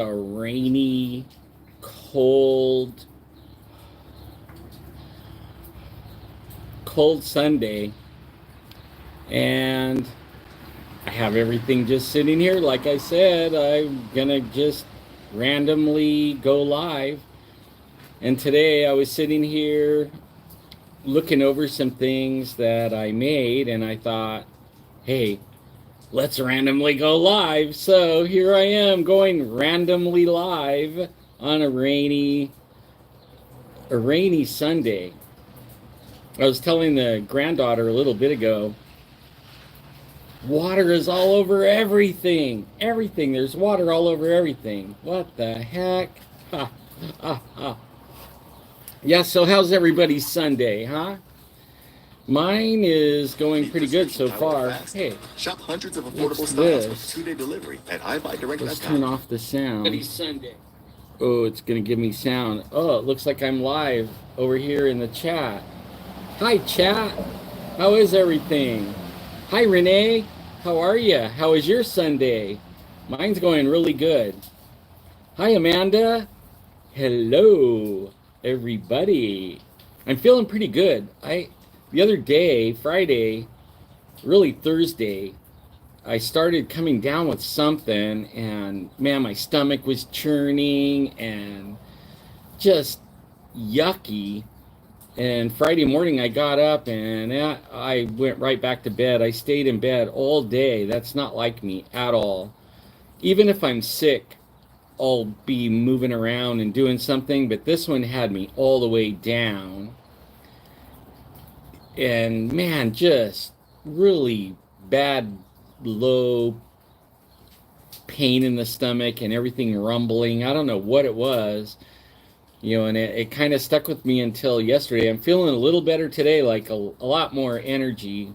A rainy, cold, cold Sunday, and I have everything just sitting here. Like I said, I'm gonna just randomly go live. And today I was sitting here looking over some things that I made, and I thought, hey, let's randomly go live. So here I am going randomly live on a rainy Sunday. I was telling the granddaughter a little bit ago, water is all over everything. Everything. There's water all over everything. What the heck? Ha, ha, ha. Yeah, so how's everybody's Sunday, huh? Mine is going pretty good so far. Hey, Shop hundreds of affordable what's styles with this? 2-day delivery at Let's turn iBuyDirect.com. off the sound. Sunday. Oh, it's going to give me sound. Oh, it looks like I'm live over here in the chat. Hi, chat. How is everything? Hi, Renee. How are you? How is your Sunday? Mine's going really good. Hi, Amanda. Hello, everybody. I'm feeling pretty good. The other day, Friday, really Thursday, I started coming down with something, and man, my stomach was churning and just yucky. And Friday morning, I got up and I went right back to bed. I stayed in bed all day. That's not like me at all. Even if I'm sick, I'll be moving around and doing something, but this one had me all the way down. And man, just really bad, low pain in the stomach and everything rumbling. I don't know what it was, and it kind of stuck with me until yesterday. I'm feeling a little better today, like a lot more energy.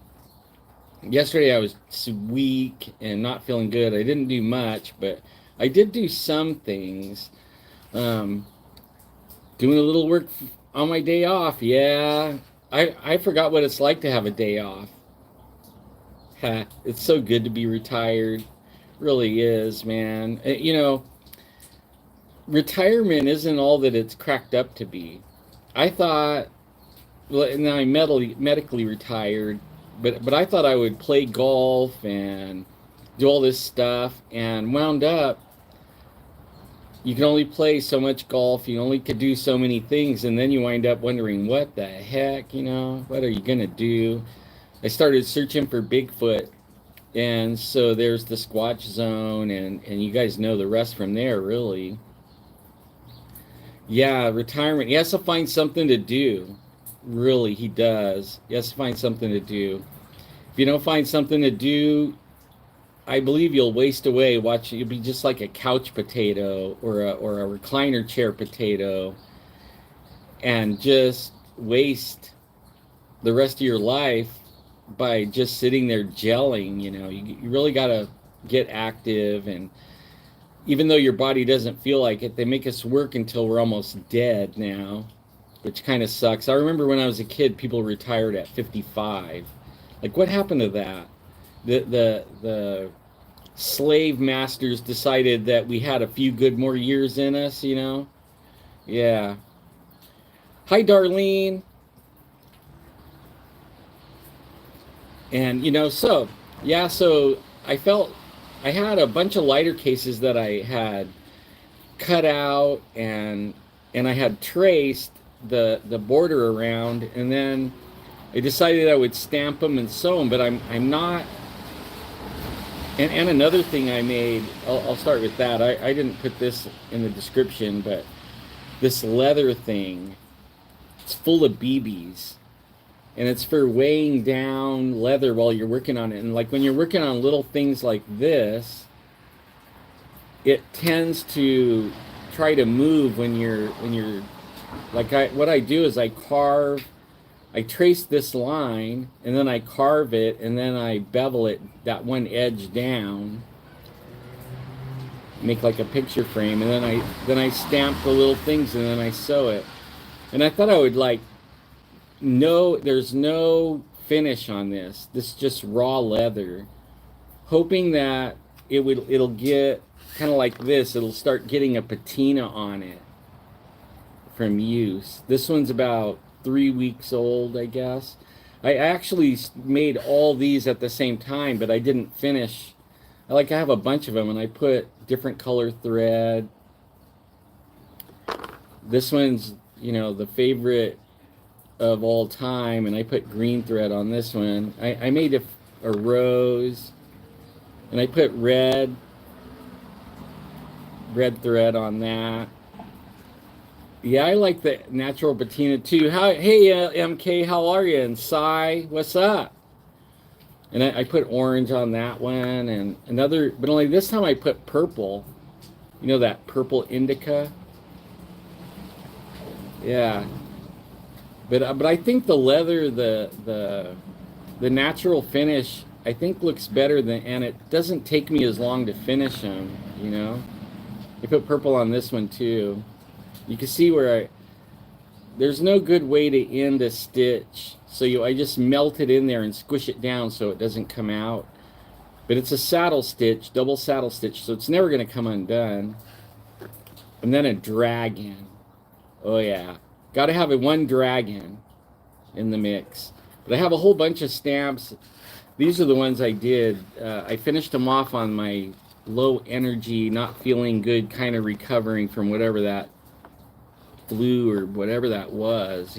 Yesterday I was weak and not feeling good. I didn't do much, but I did do some things. Um, Doing a little work on my day off. Yeah, I forgot what it's like to have a day off. Ha, it's so good to be retired. Really is, man. Retirement isn't all that it's cracked up to be. I thought, well, and I'm medically retired, but I thought I would play golf and do all this stuff, and wound up you can only play so much golf, you only could do so many things, and then you wind up wondering what the heck, what are you gonna do? I started searching for Bigfoot, and so there's the Squatch zone, and you guys know the rest from there, really. Yeah, retirement. He has to find something to do. Really, he does. He has to find something to do. If you don't find something to do, I believe you'll waste away. Watch, you'll be just like a couch potato or a recliner chair potato, and just waste the rest of your life by just sitting there gelling. You really got to get active, and even though your body doesn't feel like it, they make us work until we're almost dead now, which kind of sucks. I remember when I was a kid, people retired at 55. Like, what happened to that? The slave masters decided that we had a few good more years in us. Yeah. Hi, Darlene. And so I felt I had a bunch of lighter cases that I had cut out, and I had traced the border around, and then I decided I would stamp them and sew them, but I'm not. And another thing I made, I'll start with that. I didn't put this in the description, but this leather thing, it's full of BBs, and it's for weighing down leather while you're working on it. And like when you're working on little things like this, it tends to try to move when you're like what I do is I trace this line, and then I carve it, and then I bevel it that one edge down, make like a picture frame, and then I stamp the little things, and then I sew it. And I thought I would like no, there's no finish on this. This is just raw leather, hoping that it'll get kind of like this, it'll start getting a patina on it from use. This one's about 3 weeks old, I guess. I actually made all these at the same time, but I didn't finish. I have a bunch of them, and I put different color thread. This one's, the favorite of all time, and I put green thread on this one. I made a rose, and I put red thread on that. Yeah, I like the natural patina too. Hey, MK, how are you? And Sai, what's up? And I put orange on that one, and another, but only this time I put purple. That purple indica. Yeah, but I think the leather, the natural finish, I think looks better and it doesn't take me as long to finish them. I put purple on this one too. You can see where there's no good way to end a stitch, so I just melt it in there and squish it down so it doesn't come out. But it's a saddle stitch, double saddle stitch, so it's never going to come undone. And then a dragon. Oh yeah, got to have one dragon in the mix. But I have a whole bunch of stamps. These are the ones I did. I finished them off on my low energy, not feeling good, kind of recovering from whatever that flu or whatever that was,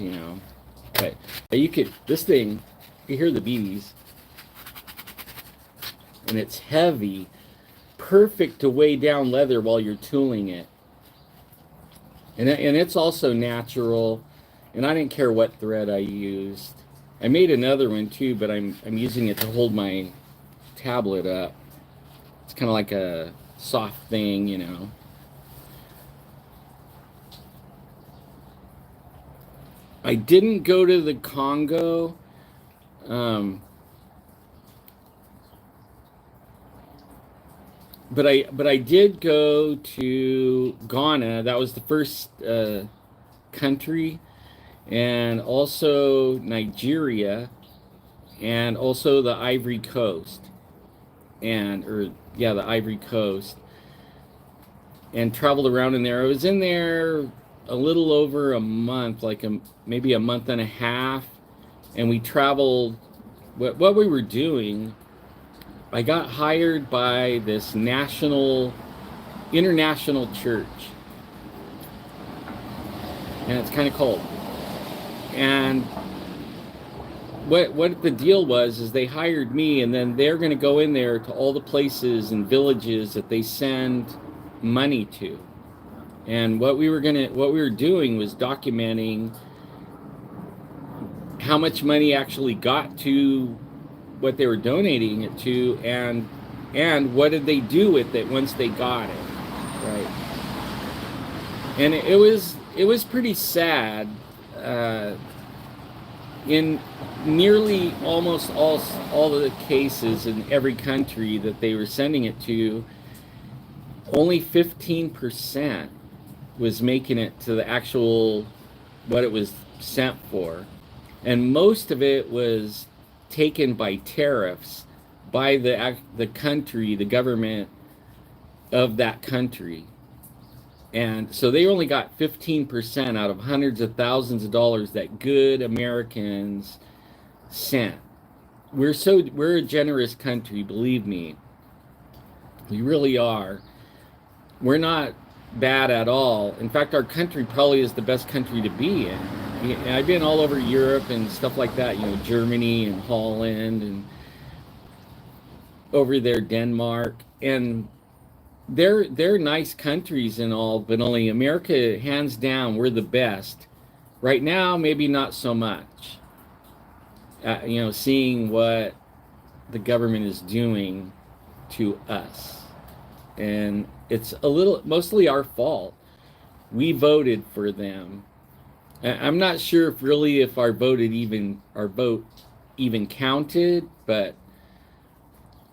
But this thing, you hear the bees, and it's heavy, perfect to weigh down leather while you're tooling it. And it's also natural, and I didn't care what thread I used. I made another one too, but I'm using it to hold my tablet up. It's kind of like a soft thing, I didn't go to the Congo. But I did go to Ghana. That was the first country, and also Nigeria, and also the Ivory Coast, the Ivory Coast, and traveled around in there. I was in there a little over a month, maybe a month and a half, and we traveled. What we were doing, I got hired by this international church, and it's kind of cold. And what the deal was is they hired me, and then they're going to go in there to all the places and villages that they send money to. And what we were doing was documenting how much money actually got to what they were donating it to, and what did they do with it once they got it, right? And it was pretty sad. In nearly almost all of the cases in every country that they were sending it to, only 15% was making it to the actual what it was sent for, and most of it was taken by tariffs by the country, the government of that country. And so they only got 15% out of hundreds of thousands of dollars that good Americans sent. We're a generous country, believe me. We really are. We're not bad at all. In fact, our country probably is the best country to be in. I've been all over Europe and stuff like that, Germany and Holland and over there Denmark, and they're nice countries and all, but only America, hands down, we're the best. Right now, maybe not so much. Seeing what the government is doing to us, and it's mostly our fault. We voted for them. I'm not sure if our vote even counted, but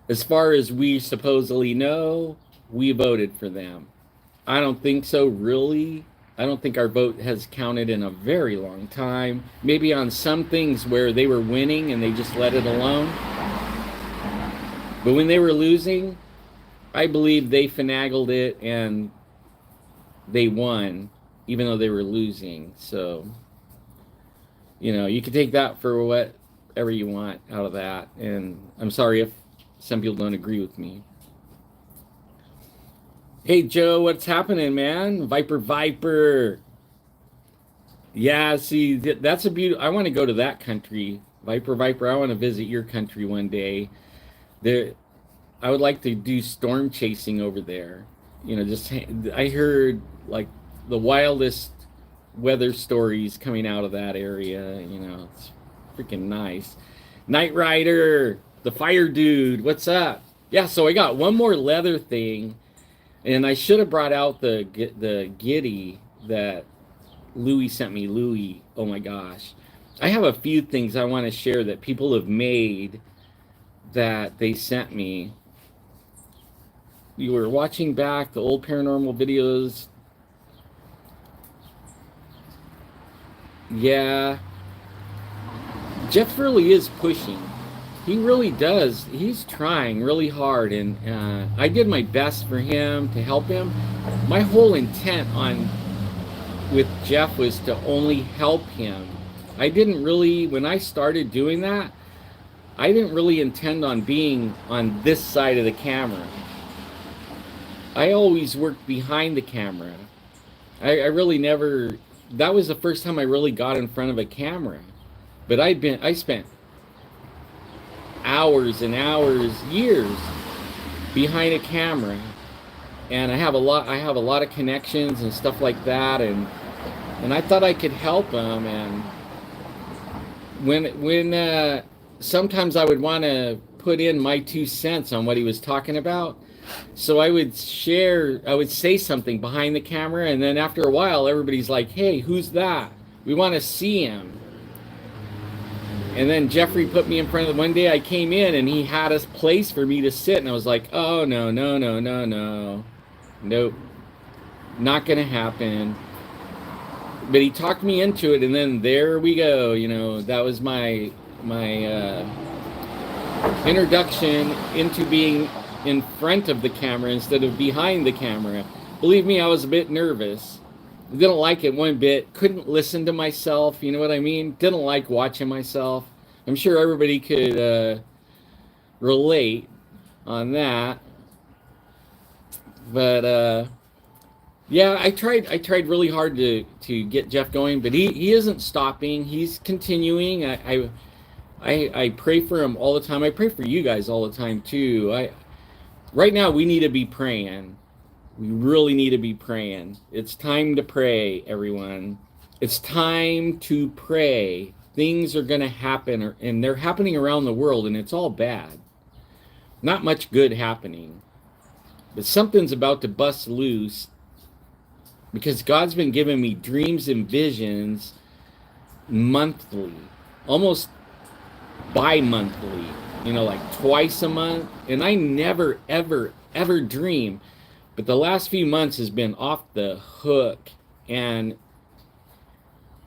as far as we supposedly know, we voted for them. I don't think so, really. I don't think our vote has counted in a very long time. Maybe on some things where they were winning and they just let it alone. But when they were losing, I believe they finagled it and they won, even though they were losing. So, you know, you can take that for whatever you want out of that. And I'm sorry if some people don't agree with me. Hey, Joe, what's happening, man? Viper. Yeah, see, that's a beautiful. I want to go to that country. Viper, I want to visit your country one day. There, I would like to do storm chasing over there. You know, just I heard like the wildest weather stories coming out of that area. You know, it's freaking nice. Night Rider, the fire dude, what's up? Yeah, so I got one more leather thing, and I should have brought out the Giddy that Louis sent me. Louis, oh my gosh. I have a few things I want to share that people have made that they sent me. You were watching back the old paranormal videos. Yeah. Jeff really is pushing. He really does. He's trying really hard, and I did my best for him to help him. My whole intent with Jeff was to only help him. I didn't really, when I started doing that, I didn't really intend on being on this side of the camera. I always worked behind the camera. I really never, that was the first time I really got in front of a camera. But I spent hours and hours, years behind a camera. And I have a lot of connections and stuff like that, and I thought I could help him. And when sometimes I would want to put in my 2 cents on what he was talking about, so I would say something behind the camera, and then after a while everybody's like, "Hey, who's that? We want to see him." And then Jeffrey put me in front of one day I came in and he had a place for me to sit, and I was like, "Oh, no. Nope. Not gonna happen." But he talked me into it, and then there we go. You know, that was my introduction into being in front of the camera instead of behind the camera. Believe me, I was a bit nervous. Didn't like it one bit. Couldn't listen to myself. You know what I mean? Didn't like watching myself. I'm sure everybody could relate on that. But yeah, I tried really hard to get Jeff going, but he isn't stopping. He's continuing. I pray for him all the time. I pray for you guys all the time too. Right now we need to be praying. We really need to be praying. It's time to pray, everyone. It's time to pray. Things are going to happen, and they're happening around the world, and it's all bad. Not much good happening. But something's about to bust loose, because God's been giving me dreams and visions monthly, almost bi-monthly, you know, like twice a month. And I never, ever, ever dream. But the last few months has been off the hook, and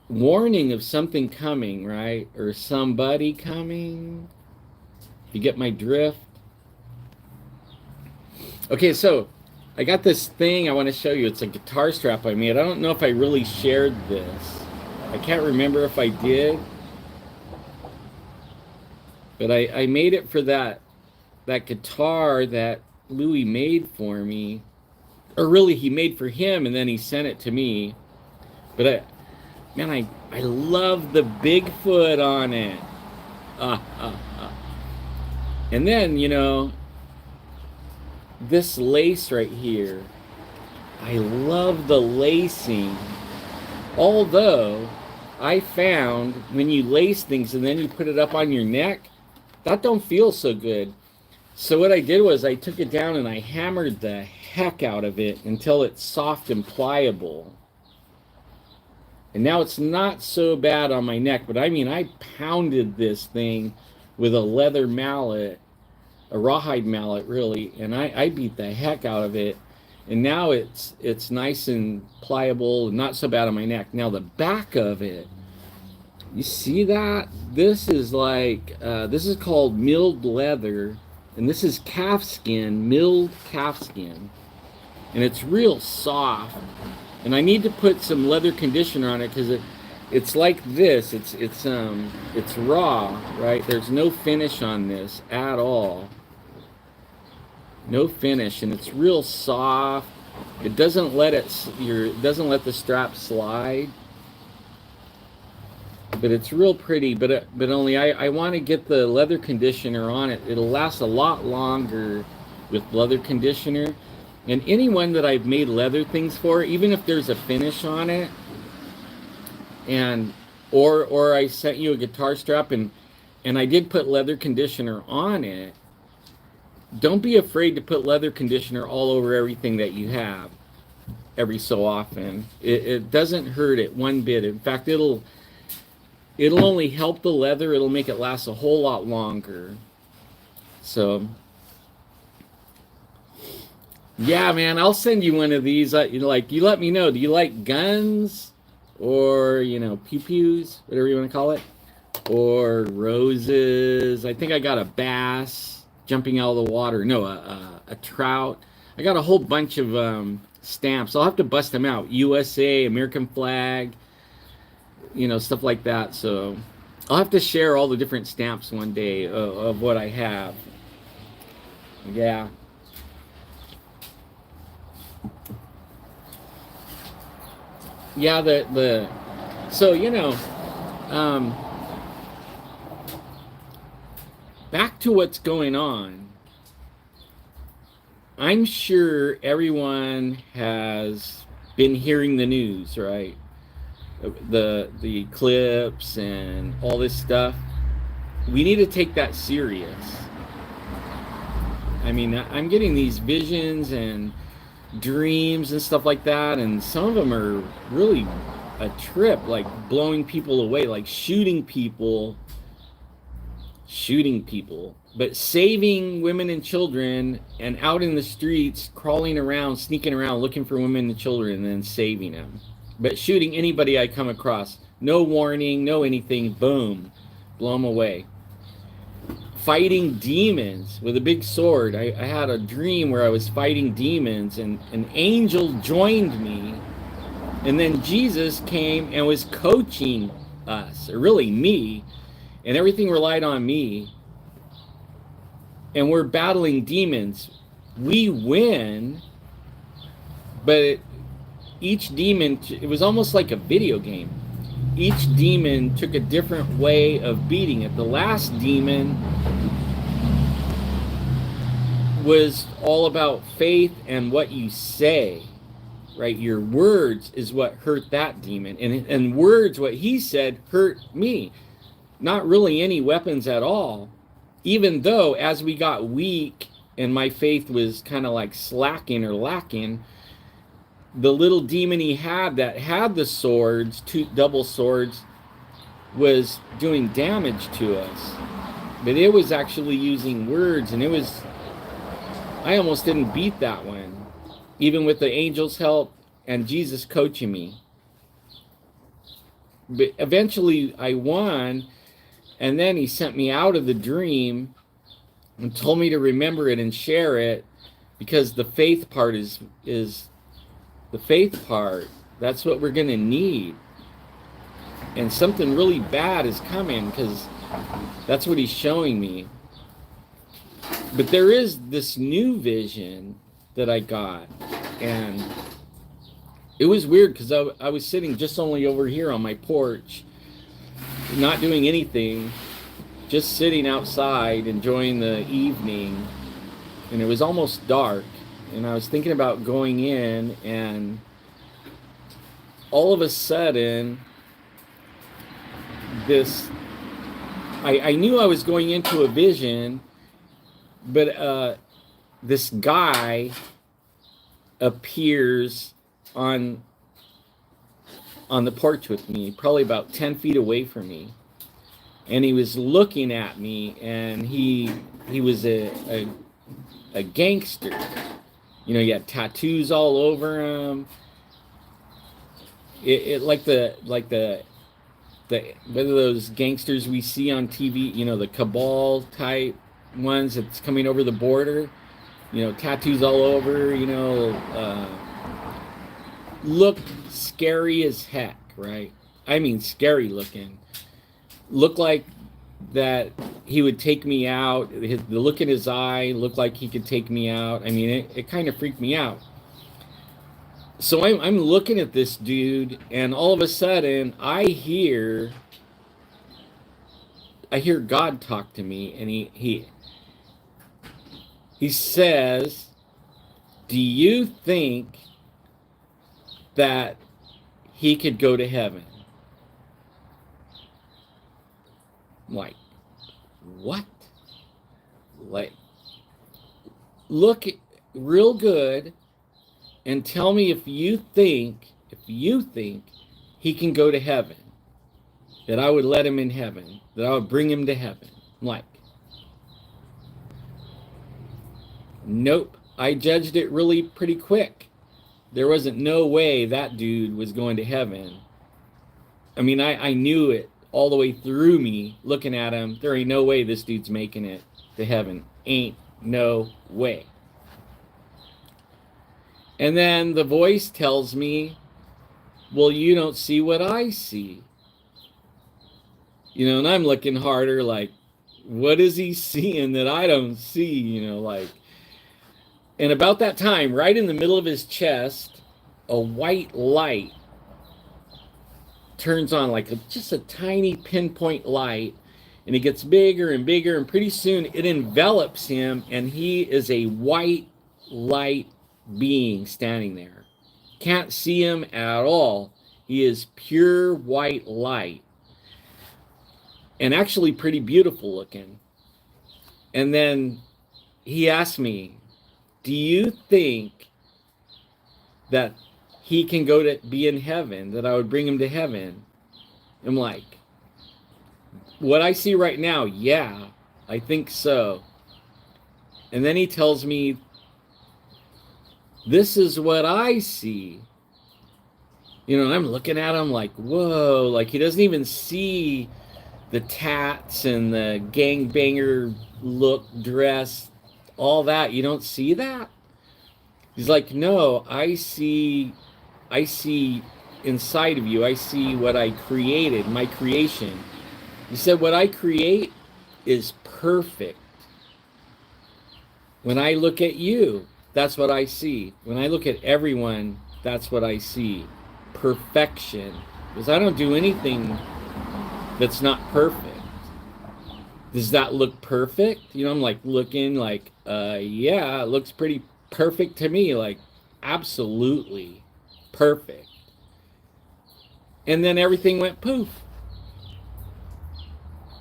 warning of something coming, right? Or somebody coming. You get my drift? Okay, so I got this thing I want to show you. It's a guitar strap I made. I don't know if I really shared this. I can't remember if I did. But I made it for that guitar that Louis made for me. Or really, he made for him, and then he sent it to me. But I love the Bigfoot on it. And then, you know, this lace right here. I love the lacing. Although, I found when you lace things and then you put it up on your neck, that don't feel so good. So what I did was I took it down and I hammered the heck out of it until it's soft and pliable. And now it's not so bad on my neck, but I mean, I pounded this thing with a leather mallet, a rawhide mallet really, and I beat the heck out of it. And now it's nice and pliable, not so bad on my neck. Now the back of it, you see that? This is like, this is called milled leather. And this is calf skin, milled calf skin. And it's real soft. And I need to put some leather conditioner on it because it's like this. It's raw, right? There's no finish on this at all. No finish, and it's real soft. It doesn't let doesn't let the strap slide. But it's real pretty. But only I want to get the leather conditioner on it. It'll last a lot longer with leather conditioner. And anyone that I've made leather things for, even if there's a finish on it, and or I sent you a guitar strap and I did put leather conditioner on it, don't be afraid to put leather conditioner all over everything that you have every so often. It doesn't hurt it one bit. In fact, it'll only help the leather. It'll make it last a whole lot longer. So yeah, man, I'll send you one of these. You let me know. Do you like guns, or pew-pews, whatever you want to call it, or roses? I think I got a bass jumping out of the water. No, a trout. I got a whole bunch of stamps. I'll have to bust them out. USA, American flag, stuff like that. So I'll have to share all the different stamps one day of what I have. Yeah. Yeah, so back to what's going on. I'm sure everyone has been hearing the news, right? The eclipse and all this stuff. We need to take that serious. I mean, I'm getting these visions and dreams and stuff like that, and some of them are really a trip, like blowing people away, like shooting people, but saving women and children, and out in the streets crawling around, sneaking around, looking for women and children, and then saving them, but shooting anybody I come across, no warning, no anything, boom, blow them away. Fighting demons with a big sword. I had a dream where I was fighting demons, and an angel joined me, and then Jesus came and was coaching us, or really me, and everything relied on me, and we're battling demons. We win, but each demon, it was almost like a video game. Each demon took a different way of beating it. The last demon was all about faith and what you say, right? Your words is what hurt that demon. And words, what he said, hurt me. Not really any weapons at all. Even though as we got weak and my faith was kind of like slacking or lacking, the little demon he had that had the swords, two double swords, was doing damage to us. But it was actually using words, and I almost didn't beat that one, even with the angel's help and Jesus coaching me. But eventually I won, and then he sent me out of the dream and told me to remember it and share it, because the faith part is the faith part. That's what we're going to need. And something really bad is coming, because that's what he's showing me. But there is this new vision that I got, and it was weird because I was sitting just only over here on my porch, not doing anything, just sitting outside enjoying the evening, and it was almost dark, and I was thinking about going in, and all of a sudden I knew I was going into a vision, but this guy appears on the porch with me, probably about 10 feet away from me, and he was looking at me, and he was a gangster. He had tattoos all over him. It like the whether those gangsters we see on TV, the cabal type, ones that's coming over the border, tattoos all over, looked scary as heck, right? I mean, scary looking. Looked like that he would take me out. The look in his eye looked like he could take me out. I mean, it kind of freaked me out. So I'm looking at this dude, and all of a sudden I hear God talk to me, and he says, "Do you think that he could go to heaven?" I'm like, what? Like, look real good and tell me if you think he can go to heaven, that I would let him in heaven, that I would bring him to heaven. I'm like, nope. I judged it really pretty quick. There wasn't no way that dude was going to heaven. I mean, I knew it all the way through me looking at him. There ain't no way this dude's making it to heaven. Ain't no way. And then the voice tells me, well, you don't see what I see. And I'm looking harder like, what is he seeing that I don't see? And about that time, right in the middle of his chest, a white light turns on, like just a tiny pinpoint light, and it gets bigger and bigger, and pretty soon it envelops him, and he is a white light being standing there. Can't see him at all. He is pure white light, and actually pretty beautiful looking. And then he asked me, do you think that he can go to be in heaven, that I would bring him to heaven? I'm like, what I see right now, yeah, I think so. And then he tells me, this is what I see. And I'm looking at him like, whoa, like he doesn't even see the tats and the gangbanger look, dress, all that. You don't see that? He's like, no, I see inside of you. I see what I created, my creation. He said, what I create is perfect. When I look at you, that's what I see. When I look at everyone, that's what I see. Perfection. Because I don't do anything that's not perfect. Does that look perfect? I'm like looking like, yeah, it looks pretty perfect to me. Like, absolutely perfect. And then everything went poof.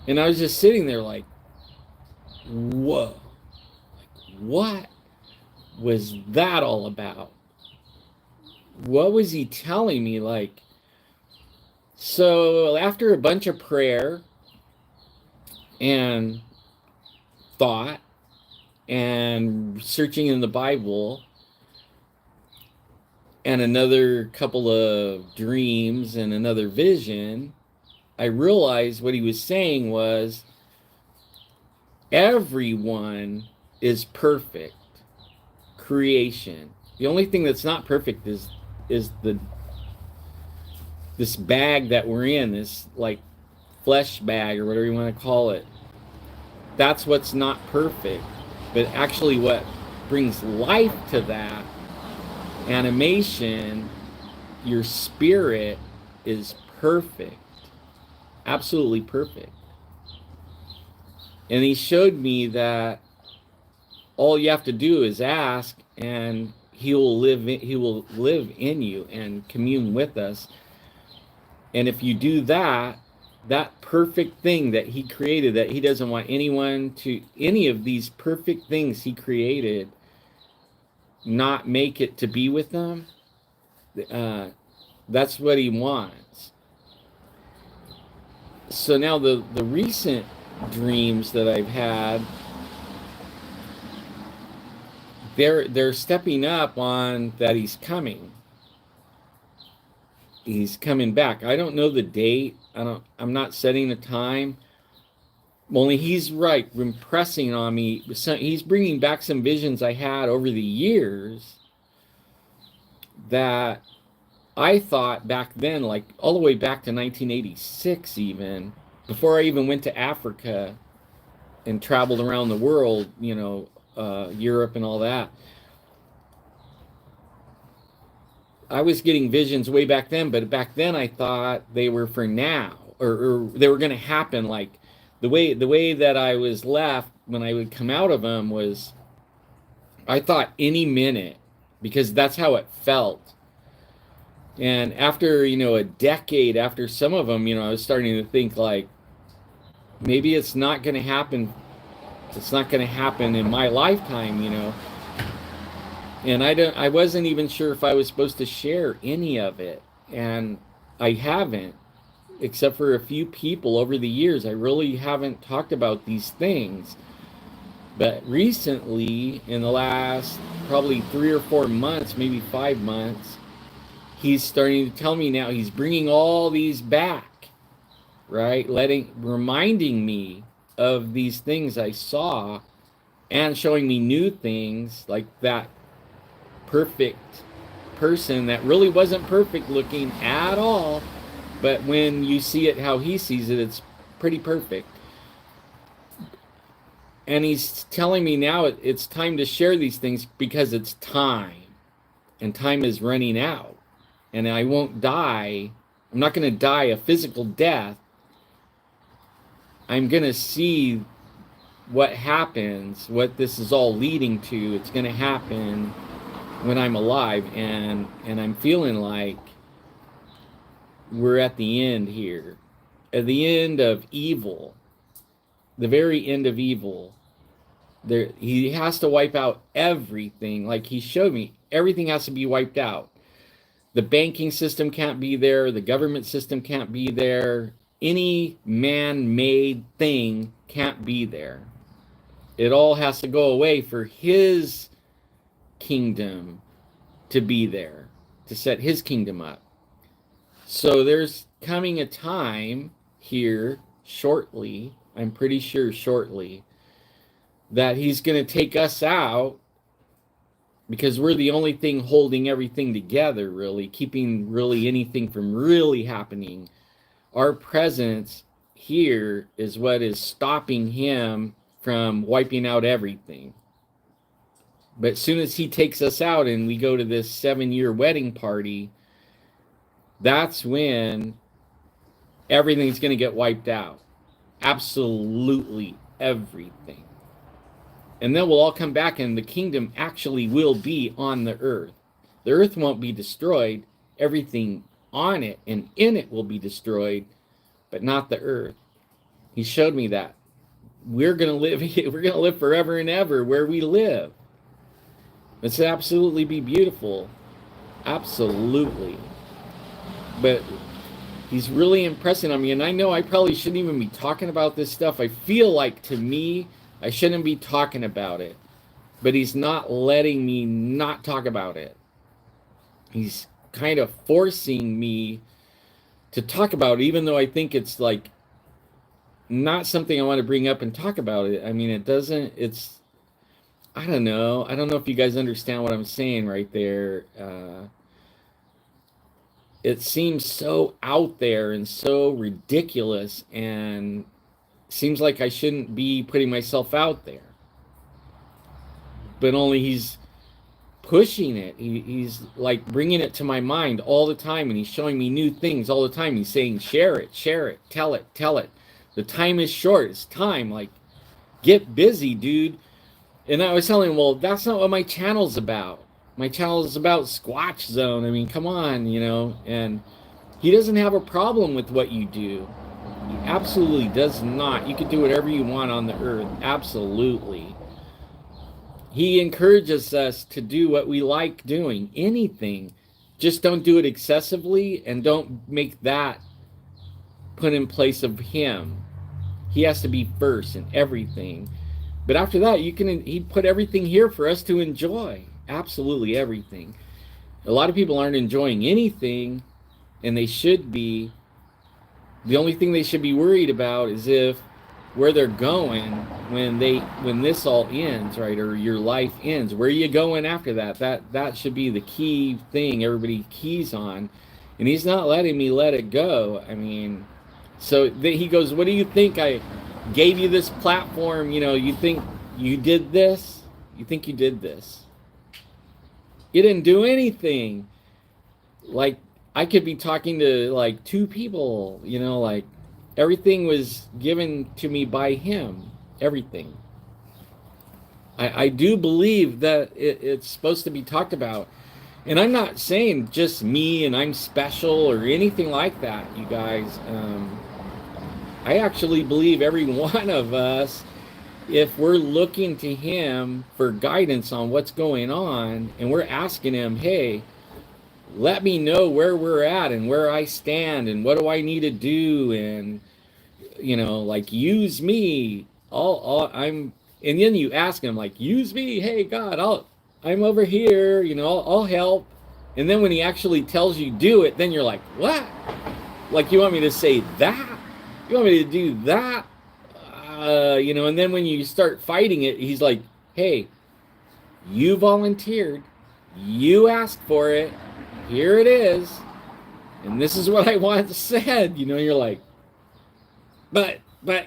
And I was just sitting there like, whoa. Like, what was that all about? What was he telling me? Like, so after a bunch of prayer and thought and searching in the Bible and another couple of dreams and another vision, I realized what he was saying was, everyone is perfect creation. The only thing that's not perfect is this bag that we're in, this like flesh bag or whatever you want to call it. That's what's not perfect. But actually what brings life to that animation, your spirit, is perfect. Absolutely perfect. And he showed me that all you have to do is ask, and he will live in you and commune with us. And if you do that, that perfect thing that he created, that he doesn't want anyone to, any of these perfect things he created, not make it to be with them, that's what he wants. So now the recent dreams that I've had, they're stepping up on that he's coming. He's coming back. I don't know the date. I'm not setting the time, Only he's right, impressing on me. He's bringing back some visions I had over the years that I thought back then, like all the way back to 1986, even before I even went to Africa and traveled around the world, Europe and all that. I was getting visions way back then, but back then I thought they were for now, or they were going to happen. Like the way that I was left when I would come out of them was, I thought any minute, because that's how it felt. And after a decade after some of them, I was starting to think like maybe it's not going to happen. It's not going to happen in my lifetime. And I wasn't even sure if I was supposed to share any of it, and I haven't, except for a few people over the years. I really haven't talked about these things. But recently, in the last probably 3 or 4 months, maybe 5 months, he's starting to tell me now. He's bringing all these back, right? Reminding me of these things I saw, and showing me new things like that perfect person that really wasn't perfect looking at all, but when you see it how he sees it, it's pretty perfect. And he's telling me now it's time to share these things because it's time, and time is running out, and I won't die. I'm not going to die a physical death. I'm going to see what happens, what this is all leading to. It's going to happen when I'm alive, and I'm feeling like we're at the end here, at the end of evil, the very end of evil. There, he has to wipe out everything. Like he showed me, everything has to be wiped out. The banking system can't be there. The government system can't be there. Any man-made thing can't be there. It all has to go away for his kingdom to be there, to set his kingdom up. So there's coming a time here shortly, I'm pretty sure shortly, that he's going to take us out, because we're the only thing holding everything together, really, keeping really anything from really happening. Our presence here is what is stopping him from wiping out everything. But as soon as he takes us out and we go to this 7-year wedding party, that's when everything's going to get wiped out. Absolutely everything. And then we'll all come back, and the kingdom actually will be on the earth. The earth won't be destroyed. Everything on it and in it will be destroyed, but not the earth. He showed me that. We're going to live forever and ever where we live. It's absolutely be beautiful. Absolutely. But he's really impressing on me, and I know I probably shouldn't even be talking about this stuff. I feel like, to me, I shouldn't be talking about it, but he's not letting me not talk about it. He's kind of forcing me to talk about it, even though I think it's like not something I want to bring up and talk about it. I mean, I don't know. I don't know if you guys understand what I'm saying right there. It seems so out there and so ridiculous, and seems like I shouldn't be putting myself out there. But only he's pushing it. He's like bringing it to my mind all the time, and he's showing me new things all the time. He's saying, share it, tell it. The time is short. It's time. Like, get busy, dude. And I was telling him, well, that's not what my channel's about. My channel is about Squatch Zone. I mean, come on, And he doesn't have a problem with what you do. He absolutely does not. You can do whatever you want on the earth. Absolutely. He encourages us to do what we like doing. Anything. Just don't do it excessively, and don't make that put in place of him. He has to be first in everything. But after that, he put everything here for us to enjoy. Absolutely everything. A lot of people aren't enjoying anything, and they should be. The only thing they should be worried about is if where they're going when this all ends, right, or your life ends. Where are you going after that? That should be the key thing everybody keys on, and he's not letting me let it go. I mean, so he goes, "What do you think? I gave you this platform. You know, you think you did this? You think you did this? You didn't do anything. Like I could be talking to like two people. You know, like." Everything was given to me by him. Everything. I do believe that it's supposed to be talked about. And I'm not saying just me and I'm special or anything like that, you guys. I actually believe every one of us, if we're looking to him for guidance on what's going on, and we're asking him, hey, let me know where we're at and where I stand and what do I need to do, and you know, like use me. I'm, and then you ask him like, use me. Hey God, I'm over here. You know, I'll help. And then when he actually tells you do it, then you're like, what? Like you want me to say that? You want me to do that? You know, and then when you start fighting it, he's like, hey, you volunteered, you asked for it, here it is, and this is what I want said. You know, you're like, but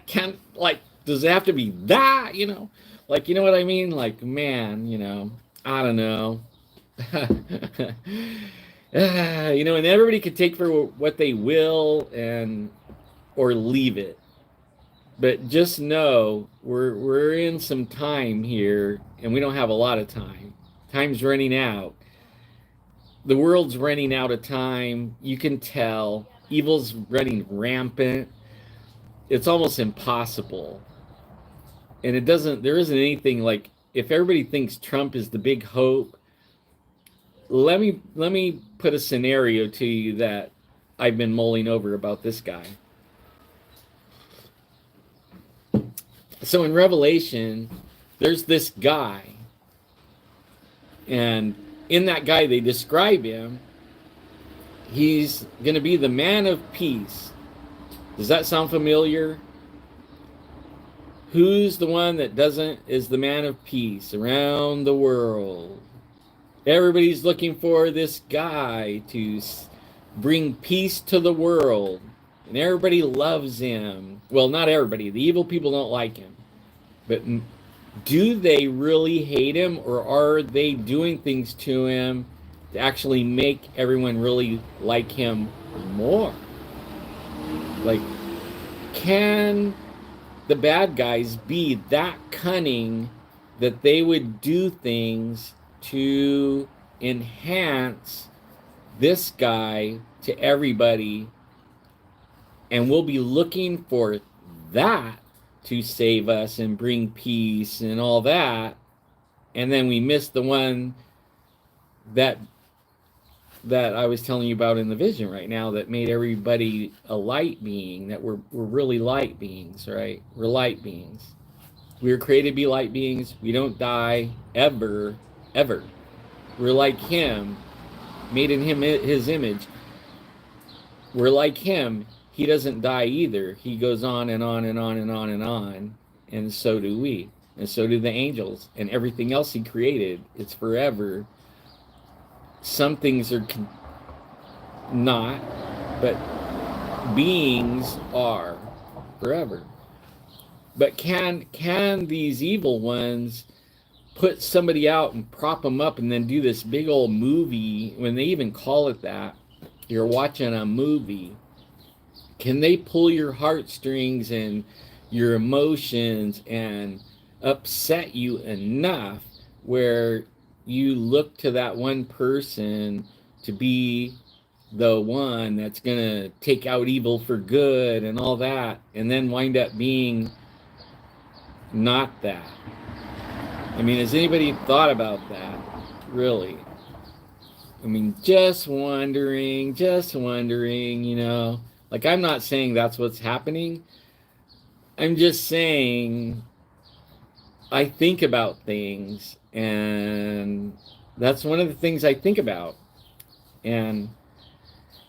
can, like, does it have to be that, you know, like, you know what I mean, like, man, you know, I don't know. You know, and everybody can take for what they will and or leave it, but just know we're in some time here, and we don't have a lot of time. Time's running out. The world's running out of time. You can tell evil's running rampant. It's almost impossible. And there isn't anything like, if everybody thinks Trump is the big hope, let me put a scenario to you that I've been mulling over about this guy. So in Revelation, there's this guy, and in that guy they describe him, he's going to be the man of peace. Does that sound familiar? Who's the one that doesn't, is the man of peace around the world? Everybody's looking for this guy to bring peace to the world, and everybody loves him. Well, not everybody. The evil people don't like him. But do they really hate him, or are they doing things to him to actually make everyone really like him more? Like, can the bad guys be that cunning that they would do things to enhance this guy to everybody, and we'll be looking for that to save us and bring peace and all that, and then we miss the one that I was telling you about in the vision right now, that made everybody a light being, that we're really light beings, right? We're light beings. We were created to be light beings. We don't die ever, ever. We're like him, made in him, his image. We're like him. He doesn't die either. He goes on and on and on and on and on. And so do we. And so do the angels. And everything else he created. It's forever. Some things are not, but beings are forever. But can these evil ones put somebody out and prop them up and then do this big old movie, when they even call it that? You're watching a movie. Can they pull your heartstrings and your emotions and upset you enough where you look to that one person to be the one that's going to take out evil for good and all that, and then wind up being not that? I mean, has anybody thought about that, really? I mean, just wondering, you know. Like, I'm not saying that's what's happening. I'm just saying I think about things, and that's one of the things I think about. And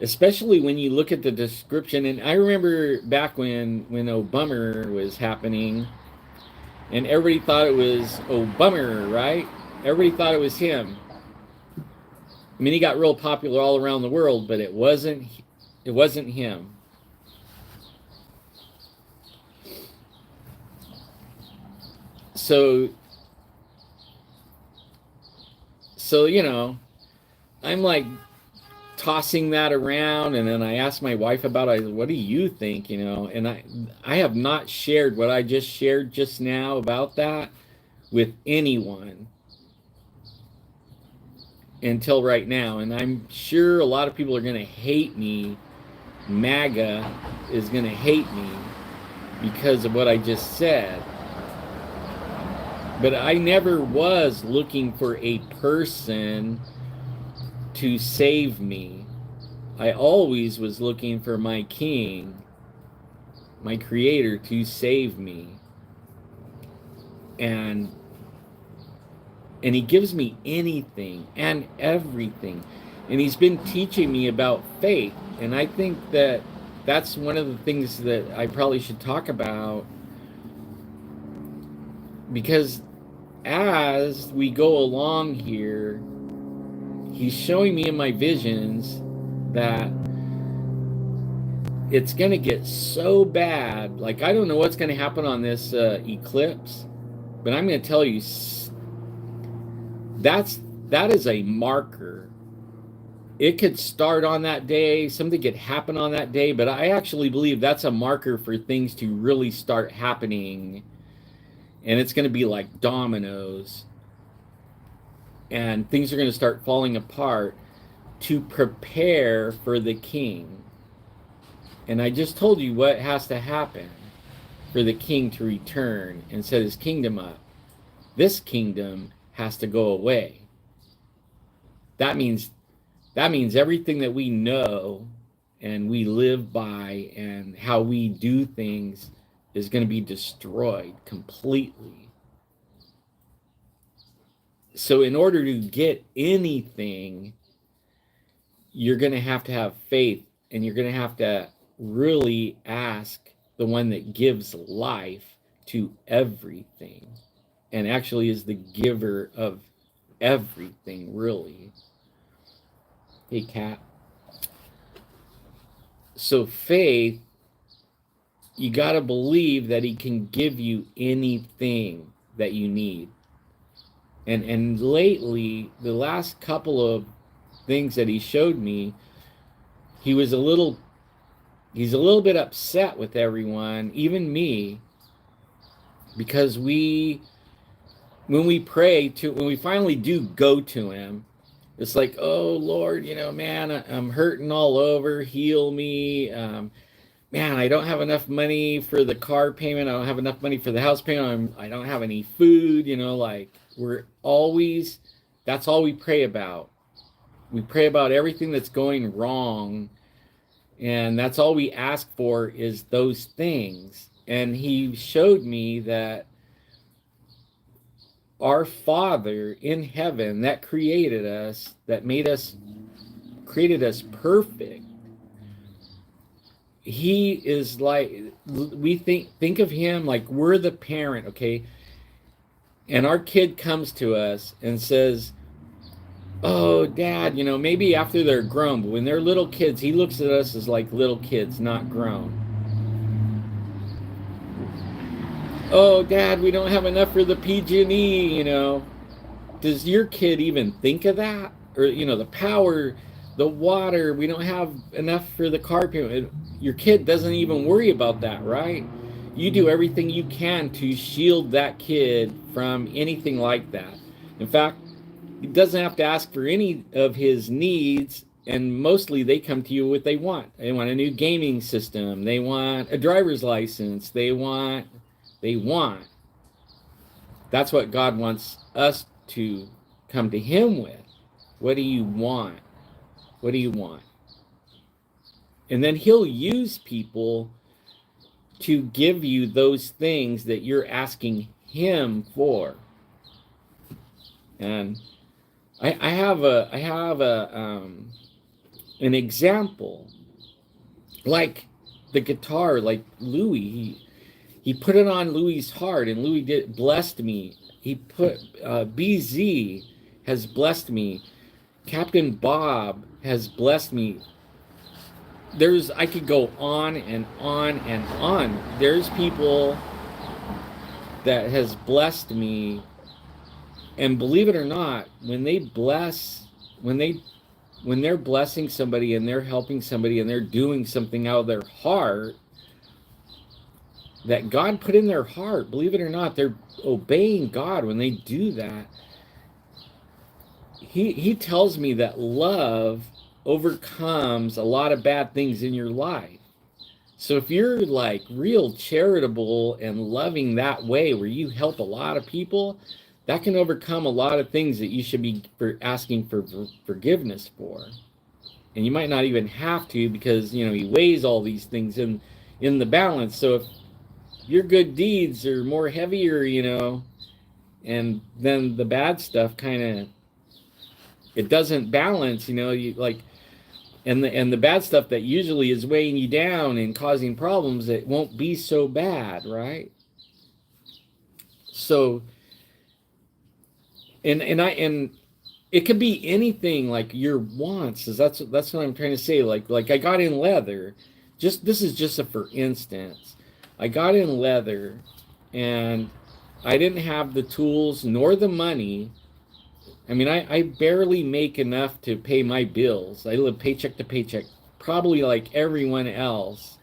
especially when you look at the description. And I remember back when Obama was happening, and everybody thought it was Obama, right? Everybody thought it was him. I mean, he got real popular all around the world, but it wasn't him. So you know, I'm like tossing that around, and then I asked my wife about it. What do you think? You know, and I have not shared what I just shared just now about that with anyone until right now. And I'm sure a lot of people are going to hate me. MAGA is going to hate me because of what I just said. But I never was looking for a person to save me. I always was looking for my king, my creator, to save me. And he gives me anything and everything. And he's been teaching me about faith. And I think that that's one of the things that I probably should talk about, because as we go along here, he's showing me in my visions that it's going to get so bad. Like, I don't know what's going to happen on this eclipse, but I'm going to tell you, that is a marker. It could start on that day, something could happen on that day, but I actually believe that's a marker for things to really start happening. And it's going to be like dominoes, and things are going to start falling apart to prepare for the king. And I just told you what has to happen for the king to return and set his kingdom up. This kingdom has to go away. That means everything that we know and we live by and how we do things is going to be destroyed completely. So in order to get anything, you're going to have faith, and you're going to have to really ask the one that gives life to everything, and actually is the giver of everything, really. Hey, Cat. So faith, you got to believe that he can give you anything that you need. And lately, the last couple of things that he showed me, he's a little bit upset with everyone, even me, because when we finally do go to him, it's like, oh Lord, you know, man, I'm hurting all over, heal me. Man, I don't have enough money for the car payment. I don't have enough money for the house payment. I don't have any food, you know, like that's all we pray about. We pray about everything that's going wrong. And that's all we ask for is those things. And he showed me that our Father in heaven that created us, created us perfect. He is like, we think of him like we're the parent, okay? And our kid comes to us and says, oh, Dad, you know, maybe after they're grown, but when they're little kids, he looks at us as like little kids, not grown. Oh, Dad, we don't have enough for the PG&E, you know. Does your kid even think of that? Or, you know, the power, the water, we don't have enough for the car payment. Your kid doesn't even worry about that, right? You do everything you can to shield that kid from anything like that. In fact, he doesn't have to ask for any of his needs, and mostly they come to you with what they want. They want a new gaming system. They want a driver's license. They want. That's what God wants us to come to him with. What do you want? What do you want? And then he'll use people to give you those things that you're asking him for. And I have a an example. Like the guitar, like Louis, he put it on Louis's heart, and Louis blessed me. He put BZ has blessed me. Captain Bob has blessed me. I could go on and on and on. There's people that has blessed me, and believe it or not, when they're blessing somebody and they're helping somebody and they're doing something out of their heart that God put in their heart, believe it or not, they're obeying God when they do that. He tells me that love overcomes a lot of bad things in your life. So if you're like real charitable and loving that way, where you help a lot of people, that can overcome a lot of things that you should be asking for forgiveness for. And you might not even have to, because he weighs all these things in the balance. So if your good deeds are more heavier, and then the bad stuff kind of, it doesn't balance, you like, and the bad stuff that usually is weighing you down and causing problems, it won't be so bad, right? So, and it could be anything, like your wants. That's what I'm trying to say. Like I got in leather. This is just a for instance. I got in leather, and I didn't have the tools nor the money. I mean, I barely make enough to pay my bills. I live paycheck to paycheck, probably like everyone else.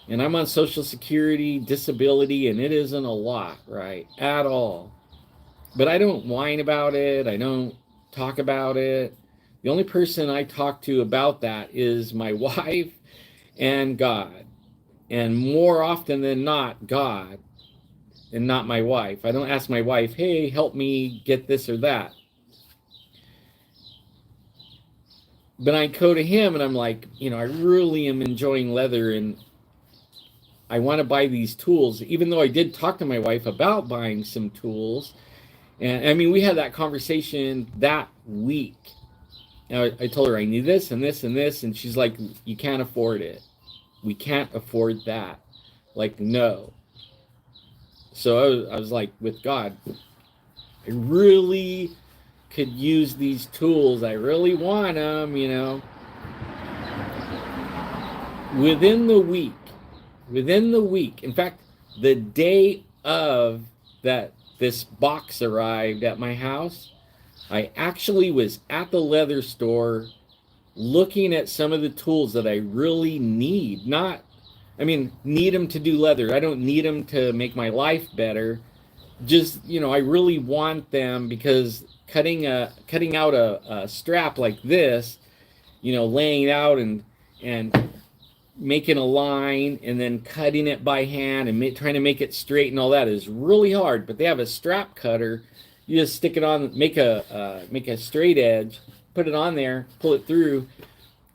And I'm on Social Security, disability, and it isn't a lot, right? At all. But I don't whine about it. I don't talk about it. The only person I talk to about that is my wife and God. And more often than not, God, and not my wife. I don't ask my wife, hey, help me get this or that. But I go to him and I'm like, I really am enjoying leather, and I want to buy these tools, even though I did talk to my wife about buying some tools. And I mean, we had that conversation that week. I told her I need this and this and this, and she's like, you can't afford it. We can't afford that. Like, no. So I was like, with God, I really could use these tools. I really want them, Within the week, in fact, the day of that this box arrived at my house, I actually was at the leather store looking at some of the tools that I really need. Need them to do leather. I don't need them to make my life better. Just, I really want them because cutting out a strap like this, laying it out and making a line and then cutting it by hand and trying to make it straight and all that is really hard. But they have a strap cutter. You just stick it on, make a straight edge, put it on there, pull it through,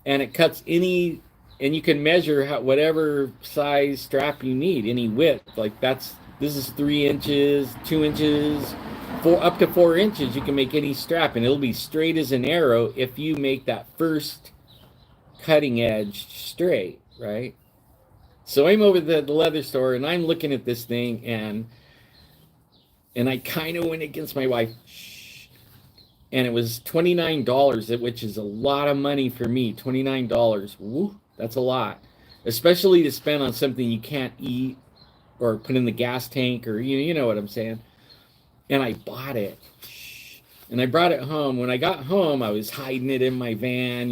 and it cuts any, and you can measure whatever size strap you need, any width. Like this is 3 inches, 2 inches, up to 4 inches. You can make any strap, and it'll be straight as an arrow if you make that first cutting edge straight, right? So I'm over the leather store, and I'm looking at this thing, and I kind of went against my wife. Shh. And it was $29, which is a lot of money for me. $29. Woo, that's a lot. Especially to spend on something you can't eat or put in the gas tank, or you know what I'm saying. And I bought it. And I brought it home. When I got home, I was hiding it in my van,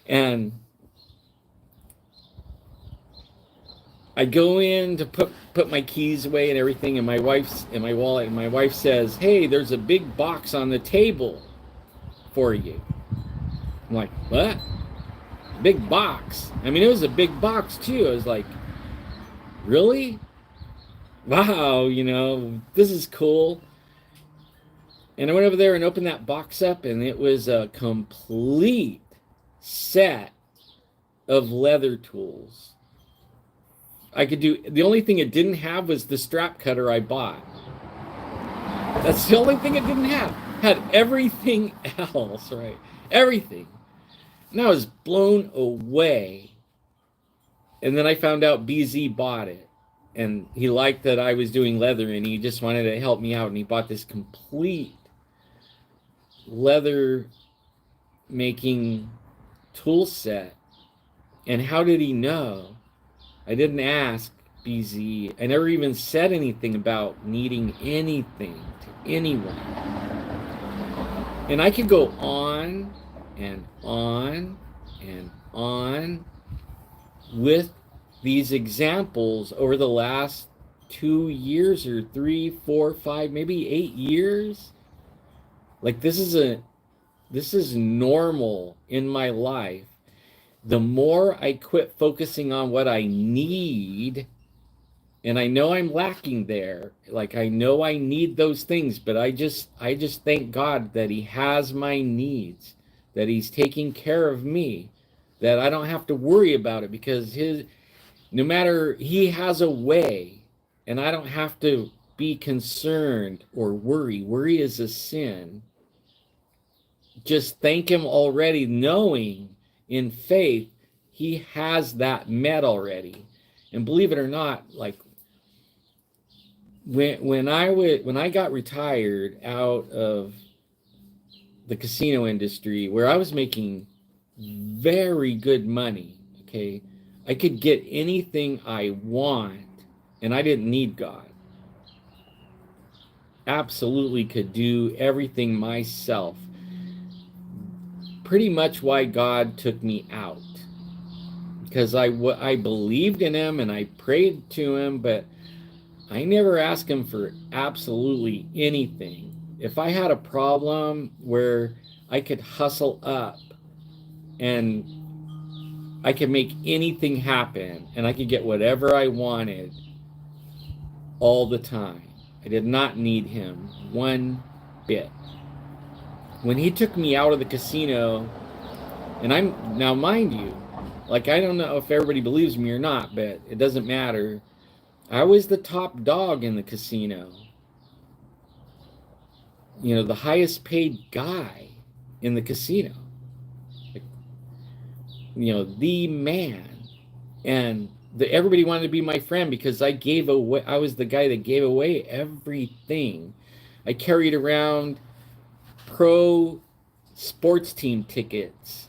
And I go in to put my keys away and everything, and my wife's in my wallet, and my wife says, hey, there's a big box on the table for you. I'm like, what? Big box? I mean, it was a big box too. I was like, really? Wow, this is cool. And I went over there and opened that box up, and it was a complete set of leather tools. The only thing it didn't have was the strap cutter I bought. That's the only thing it didn't have. Had everything else, right? Everything. And I was blown away. And then I found out BZ bought it. And he liked that I was doing leather, and he just wanted to help me out. And he bought this complete leather making tool set. And how did he know? I didn't ask BZ. I never even said anything about needing anything to anyone. And I could go on and on and on with these examples over the last 2 years or 3, 4, 5, maybe 8 years. Like this is normal in my life. The more I quit focusing on what I need, and I know I'm lacking there, like I know I need those things, but I just thank God that he has my needs, that he's taking care of me, that I don't have to worry about it, because no matter, he has a way, and I don't have to be concerned or worry. Worry is a sin. Just thank him already, knowing in faith he has that met already. And believe it or not, like when I got retired out of the casino industry, where I was making very good money, okay, I could get anything I want, and I didn't need God. Absolutely could do everything myself. Pretty much why God took me out, because I believed in him and I prayed to him, but I never asked him for absolutely anything. If I had a problem where I could hustle up and I could make anything happen and I could get whatever I wanted all the time, I did not need him one bit. When he took me out of the casino, and I'm, now mind you, like I don't know if everybody believes me or not, but it doesn't matter. I was the top dog in the casino. You know, the highest paid guy in the casino. Like, you know, the man. And everybody wanted to be my friend because I was the guy that gave away everything. I carried around pro sports team tickets.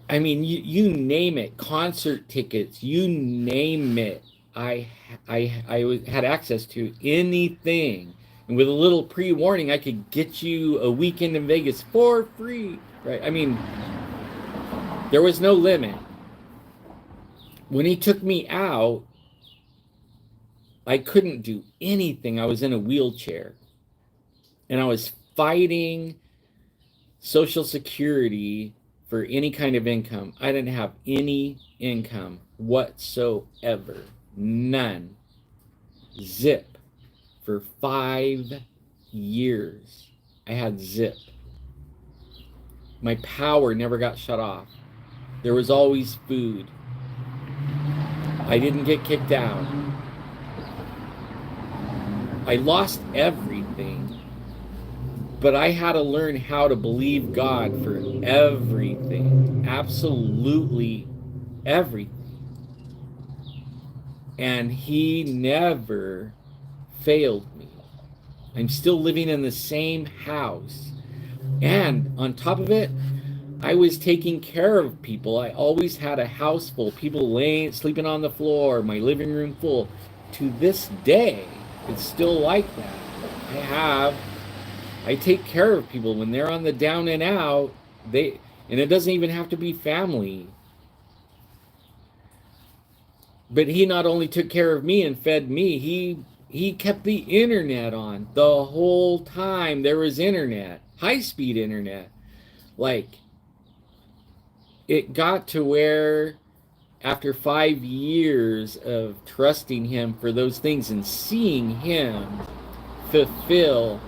I mean, you name it, concert tickets, you name it. I had access to anything, and with a little pre-warning, I could get you a weekend in Vegas for free, right? I mean, there was no limit. When he took me out, I couldn't do anything. I was in a wheelchair, and I was fighting Social Security for any kind of income. I didn't have any income whatsoever. None. Zip. For 5 years, I had zip. My power never got shut off. There was always food. I didn't get kicked out. I lost everything, but I had to learn how to believe God for everything, absolutely everything. And he never failed me. I'm still living in the same house. And on top of it, I was taking care of people. I always had a house full, people sleeping on the floor, my living room full. To this day, it's still like that. I take care of people when they're on the down and out. And it doesn't even have to be family. But he not only took care of me and fed me, he kept the internet on the whole time. There was internet, high-speed internet. Like, it got to where after 5 years of trusting him for those things and seeing him fulfill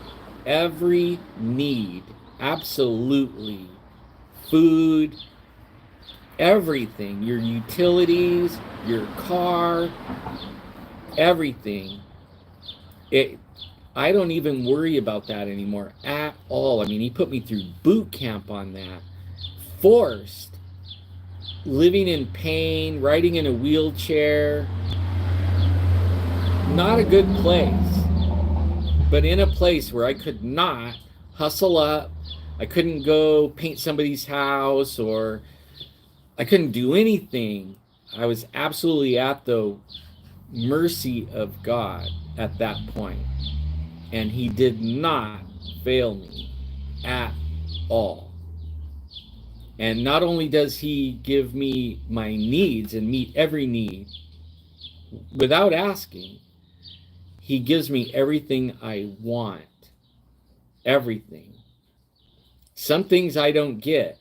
every need, absolutely, food, everything, your utilities, your car, everything. I don't even worry about that anymore at all. I mean, he put me through boot camp on that. forced, living in pain, riding in a wheelchair. Not a good place, but in a place where I could not hustle up. I couldn't go paint somebody's house, or I couldn't do anything. I was absolutely at the mercy of God at that point. And he did not fail me at all. And not only does he give me my needs and meet every need without asking, he gives me everything I want. Everything. Some things I don't get.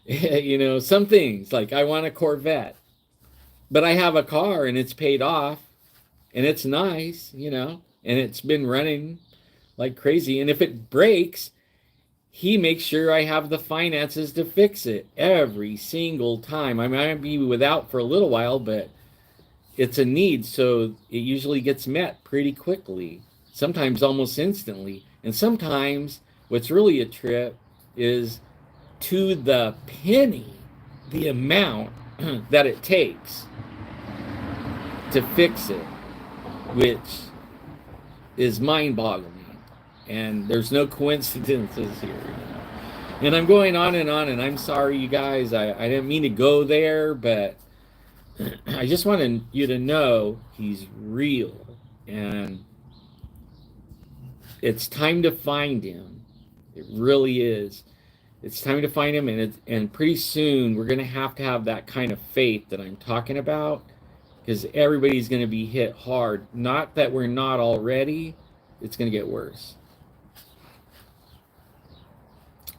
You know, some things, like I want a Corvette, but I have a car and it's paid off and it's nice, you know, and it's been running like crazy. And if it breaks, he makes sure I have the finances to fix it every single time. I might be without for a little while, but it's a need, so it usually gets met pretty quickly, sometimes almost instantly. And sometimes what's really a trip is to the penny the amount that it takes to fix it, which is mind-boggling. And there's no coincidences here, you know? And I'm going on, and I'm sorry, you guys. I didn't mean to go there, but I just wanted you to know he's real, and it's time to find him. It really is. It's time to find him, and pretty soon we're going to have that kind of faith that I'm talking about, because everybody's going to be hit hard. Not that we're not already. It's going to get worse.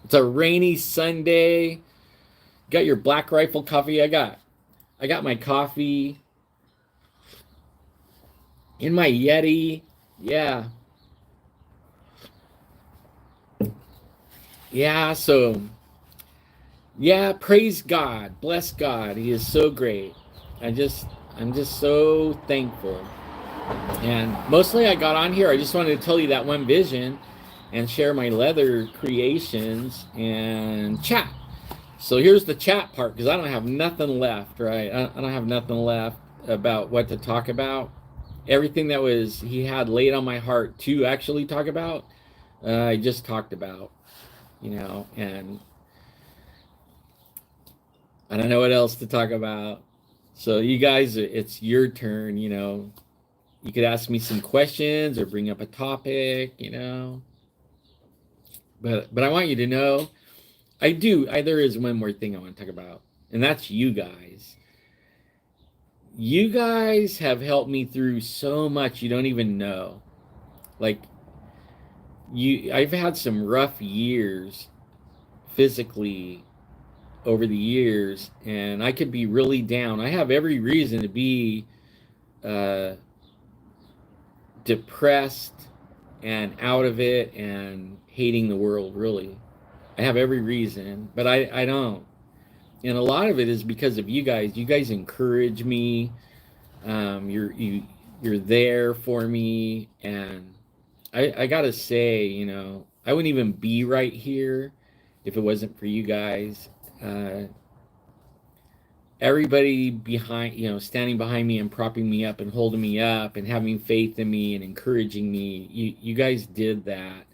It's a rainy Sunday. Got your Black Rifle coffee. I got my coffee in my Yeti. Yeah. Yeah, so, yeah, praise God. Bless God. He is so great. I'm just so thankful. And mostly I got on here, I just wanted to tell you that one vision and share my leather creations and chat. So here's the chat part, because I don't have nothing left, right? I don't have nothing left about what to talk about. Everything that he had laid on my heart to actually talk about, I just talked about, you know, and I don't know what else to talk about. So you guys, it's your turn, you know. You could ask me some questions or bring up a topic, you know. But I want you to know, there is one more thing I want to talk about, and that's you guys. You guys have helped me through so much you don't even know. Like, I've had some rough years physically over the years, and I could be really down. I have every reason to be depressed and out of it and hating the world, really. I have every reason, but I don't. And a lot of it is because of you guys. You guys encourage me. You're there for me, and I gotta say, you know, I wouldn't even be right here if it wasn't for you guys. Everybody behind, you know, standing behind me and propping me up and holding me up and having faith in me and encouraging me. You guys did that.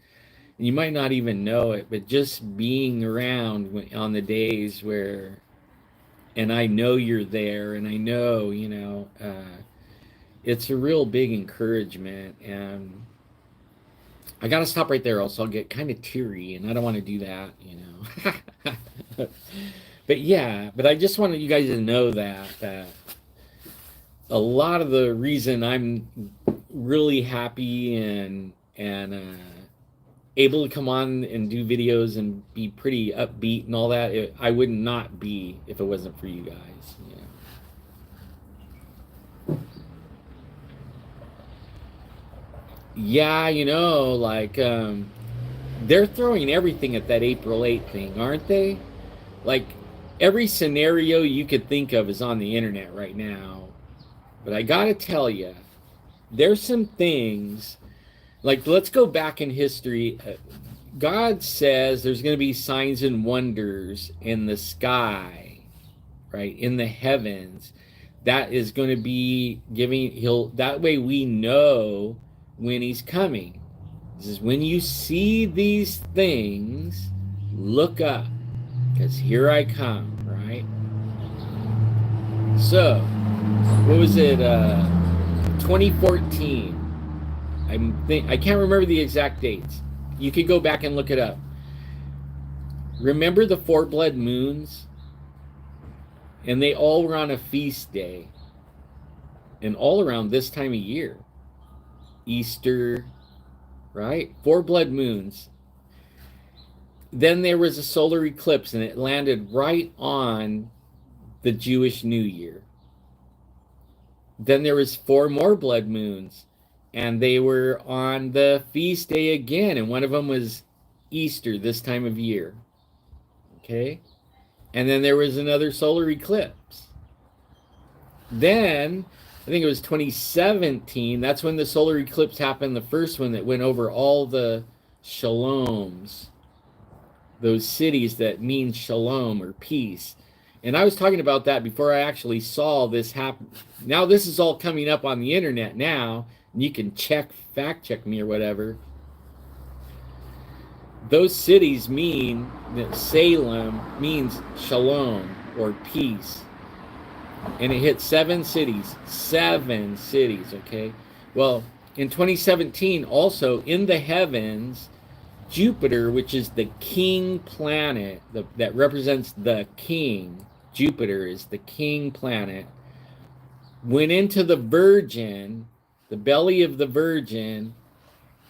And you might not even know it, but just being around on the days where, and I know you're there, and I know, you know, it's a real big encouragement. And I got to stop right there, else I'll get kind of teary, and I don't want to do that, you know. But yeah, but I just wanted you guys to know that a lot of the reason I'm really happy and able to come on and do videos and be pretty upbeat and all that, I would not be if it wasn't for you guys. Yeah, you know, like, they're throwing everything at that April 8th thing, aren't they? Like, every scenario you could think of is on the internet right now. But I gotta tell you, there's some things, like, let's go back in history. God says there's going to be signs and wonders in the sky, right? In the heavens. That is going to be that way we know when he's coming. This is when you see these things, look up, because here I come, right? So, what was it? 2014. I can't remember the exact dates. You could go back and look it up. Remember the 4 blood moons? And they all were on a feast day. And all around this time of year. Easter, right? 4 blood moons. Then there was a solar eclipse, and it landed right on the Jewish New Year. Then there was 4 more blood moons, and they were on the feast day again, and one of them was Easter this time of year. Okay? And then there was another solar eclipse. Then, I think it was 2017, that's when the solar eclipse happened, the first one that went over all the shaloms, those cities that mean shalom or peace. And I was talking about that before I actually saw this happen. Now this is all coming up on the internet now, and you can fact check me or whatever. Those cities mean that Salem means shalom or peace. And it hit 7 cities. 7 cities, okay? Well, in 2017, also in the heavens, Jupiter, which is the king planet that represents the king, Jupiter is the king planet, went into the Virgin, the belly of the Virgin,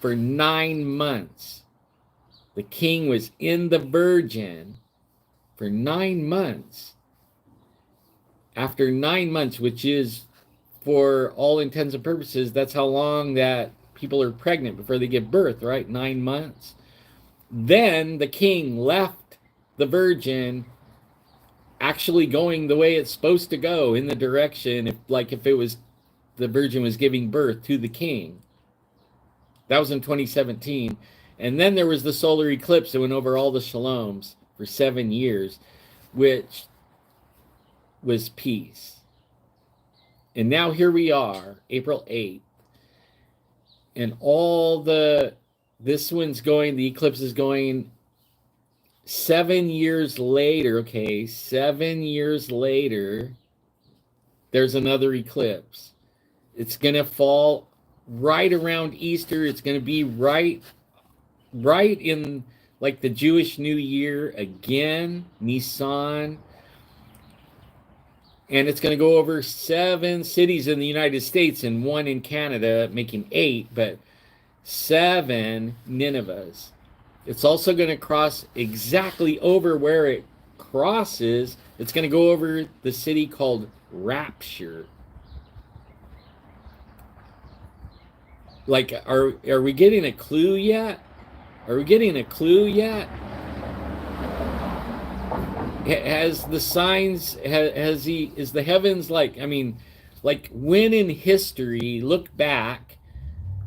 for 9 months. The king was in the Virgin for 9 months. After 9 months, which is, for all intents and purposes, that's how long that people are pregnant before they give birth, right? 9 months. Then the king left the Virgin, actually going the way it's supposed to go, in the direction, if it was the Virgin was giving birth to the king. That was in 2017. And then there was the solar eclipse that went over all the shaloms for 7 years, which was peace. And now here we are, April 8th, and this one's going, the eclipse is going 7 years later, okay, 7 years later, there's another eclipse. It's going to fall right around Easter. It's going to be right in like the Jewish New Year again, Nisan. And it's going to go over 7 cities in the United States and 1 in Canada, making 8, but 7 Ninevehs. It's also going to cross exactly over where it crosses. It's going to go over the city called Rapture. Like, are we getting a clue yet? Are we getting a clue yet? Has the signs, is the heavens like when in history, look back,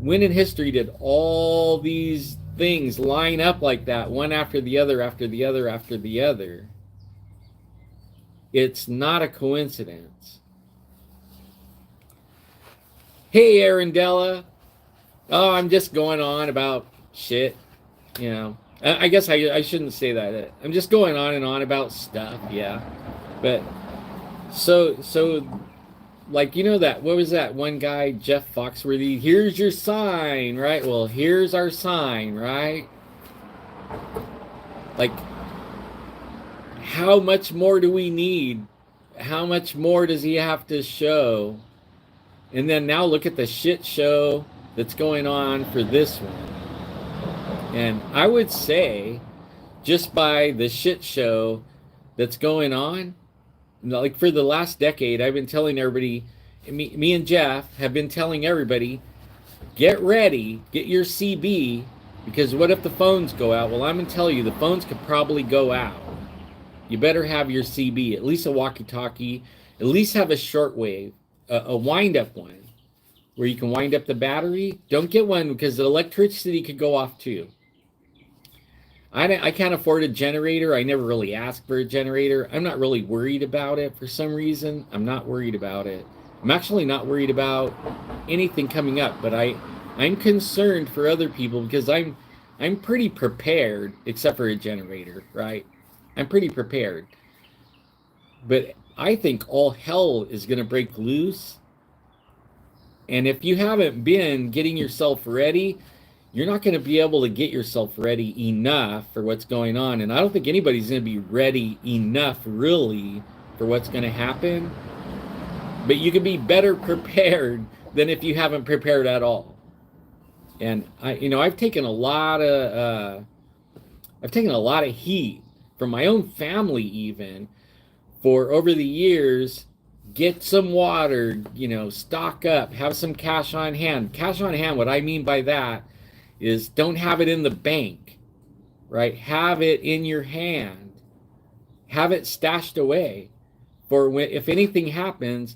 when in history did all these things line up like that, one after the other, after the other, after the other? It's not a coincidence. Hey, Arendella. Oh, I'm just going on about shit, you know. I guess I shouldn't say that. I'm just going on and on about stuff, yeah. But so like, you know, that, what was that one guy, Jeff Foxworthy? Here's your sign, right? Well, here's our sign, right? Like, how much more do we need? How much more does he have to show? And then now look at the shit show that's going on for this one. And I would say, just by the shit show that's going on, like for the last decade, I've been telling everybody, me and Jeff have been telling everybody, get ready, get your CB, because what if the phones go out? Well, I'm going to tell you, the phones could probably go out. You better have your CB, at least a walkie-talkie, at least have a shortwave, a wind-up one, where you can wind up the battery. Don't get one because the electricity could go off too. I can't afford a generator. I never really asked for a generator. I'm not really worried about it for some reason. I'm not worried about it. I'm actually not worried about anything coming up, but I'm concerned for other people because I'm pretty prepared, except for a generator, right? I'm pretty prepared. But I think all hell is going to break loose. And if you haven't been getting yourself ready, you're not going to be able to get yourself ready enough for what's going on. And I don't think anybody's going to be ready enough, really, for what's going to happen. But you can be better prepared than if you haven't prepared at all. And I've taken a lot of heat from my own family, even for over the years. Get some water, stock up, have some cash on hand. Cash on hand, what I mean by that is don't have it in the bank, right? Have it in your hand. Have it stashed away for when, if anything happens.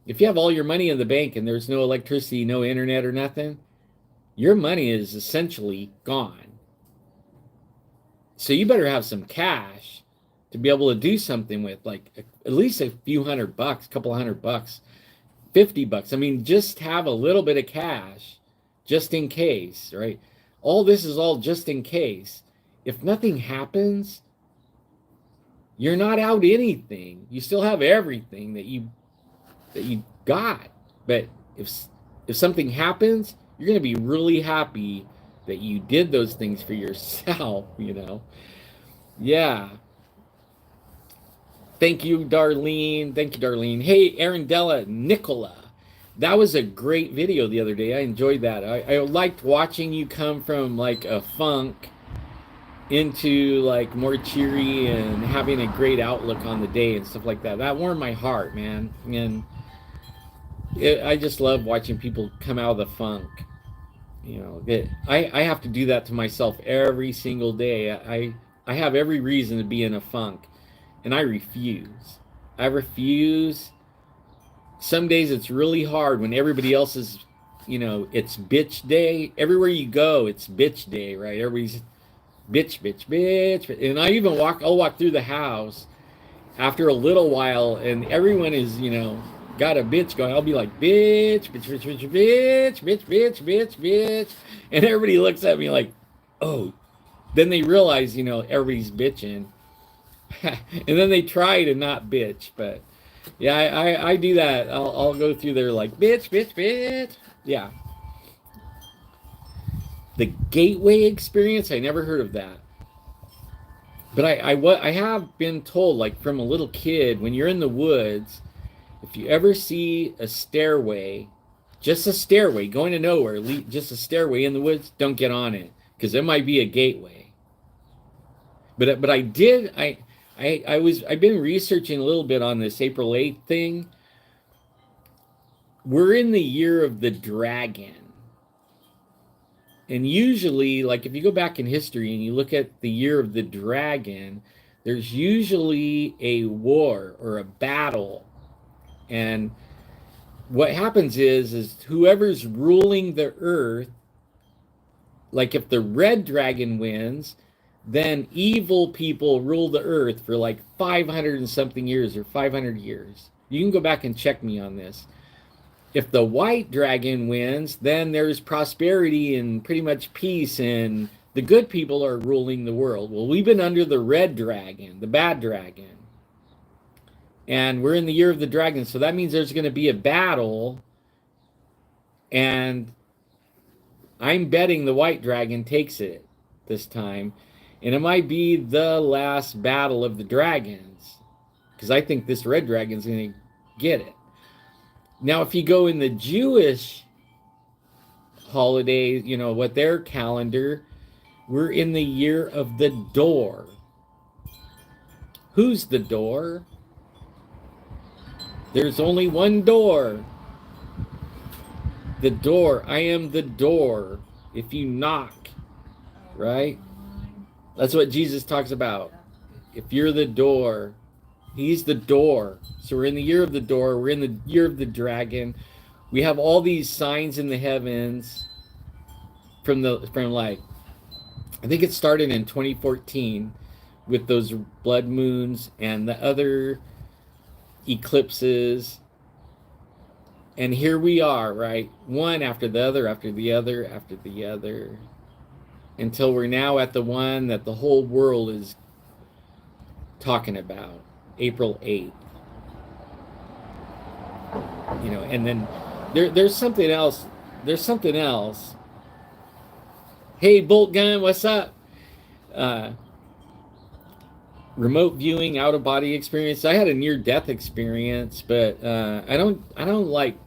If you have all your money in the bank and there's no electricity, no internet or nothing, your money is essentially gone. So you better have some cash to be able to do something with, like at least a few $100, a couple $100, $50. I mean, just have a little bit of cash just in case, right? All this is all just in case. If nothing happens, you're not out anything. You still have everything that you got. But if something happens, you're going to be really happy that you did those things for yourself, Yeah. Thank you, Darlene. Thank you, Darlene. Hey, Arendella Nicola. That was a great video the other day. I enjoyed that. I liked watching you come from like a funk into like more cheery and having a great outlook on the day and stuff like that. That warmed my heart, man. And I just love watching people come out of the funk. I have to do that to myself every single day. I have every reason to be in a funk, and I refuse. I refuse. Some days it's really hard when everybody else is, it's bitch day. Everywhere you go, it's bitch day, right? Everybody's bitch, bitch, bitch. And I'll walk through the house after a little while, and everyone is, got a bitch going. I'll be like, bitch, bitch, bitch, bitch, bitch, bitch, bitch, bitch, bitch. And everybody looks at me like, oh. Then they realize, everybody's bitching. And then they try to not bitch. But yeah, I do that. I'll go through there like, bitch, bitch, bitch. Yeah. The gateway experience, I never heard of that. But I have been told, like from a little kid, when you're in the woods, if you ever see a stairway, just a stairway going to nowhere, just a stairway in the woods, don't get on it because it might be a gateway. But I've been researching a little bit on this April 8th thing. We're in the year of the dragon. And usually, like if you go back in history and you look at the year of the dragon, there's usually a war or a battle. And what happens is whoever's ruling the earth, like if the red dragon wins, then evil people rule the earth for like 500 and something years or 500 years. You can go back and check me on this. If the white dragon wins, then there's prosperity and pretty much peace, and the good people are ruling the world. Well, we've been under the red dragon, the bad dragon. And we're in the year of the dragon, so that means there's going to be a battle, and I'm betting the white dragon takes it this time, and it might be the last battle of the dragons, because I think this red dragon's going to get it. Now, if you go in the Jewish holidays, what their calendar, we're in the year of the door. Who's the door? There's only one door. The door. I am the door. If you knock, right? That's what Jesus talks about. If you're the door, he's the door. So we're in the year of the door. We're in the year of the dragon. We have all these signs in the heavens from like I think it started in 2014 with those blood moons and the other eclipses. And here we are, right? One after the other, after the other, after the other, until we're now at the one that the whole world is talking about, April 8th. You know, and then there's something else. There's something else. Hey, Bolt Gun, what's up? Remote viewing, out of body experience. I had a near death experience, but I don't like.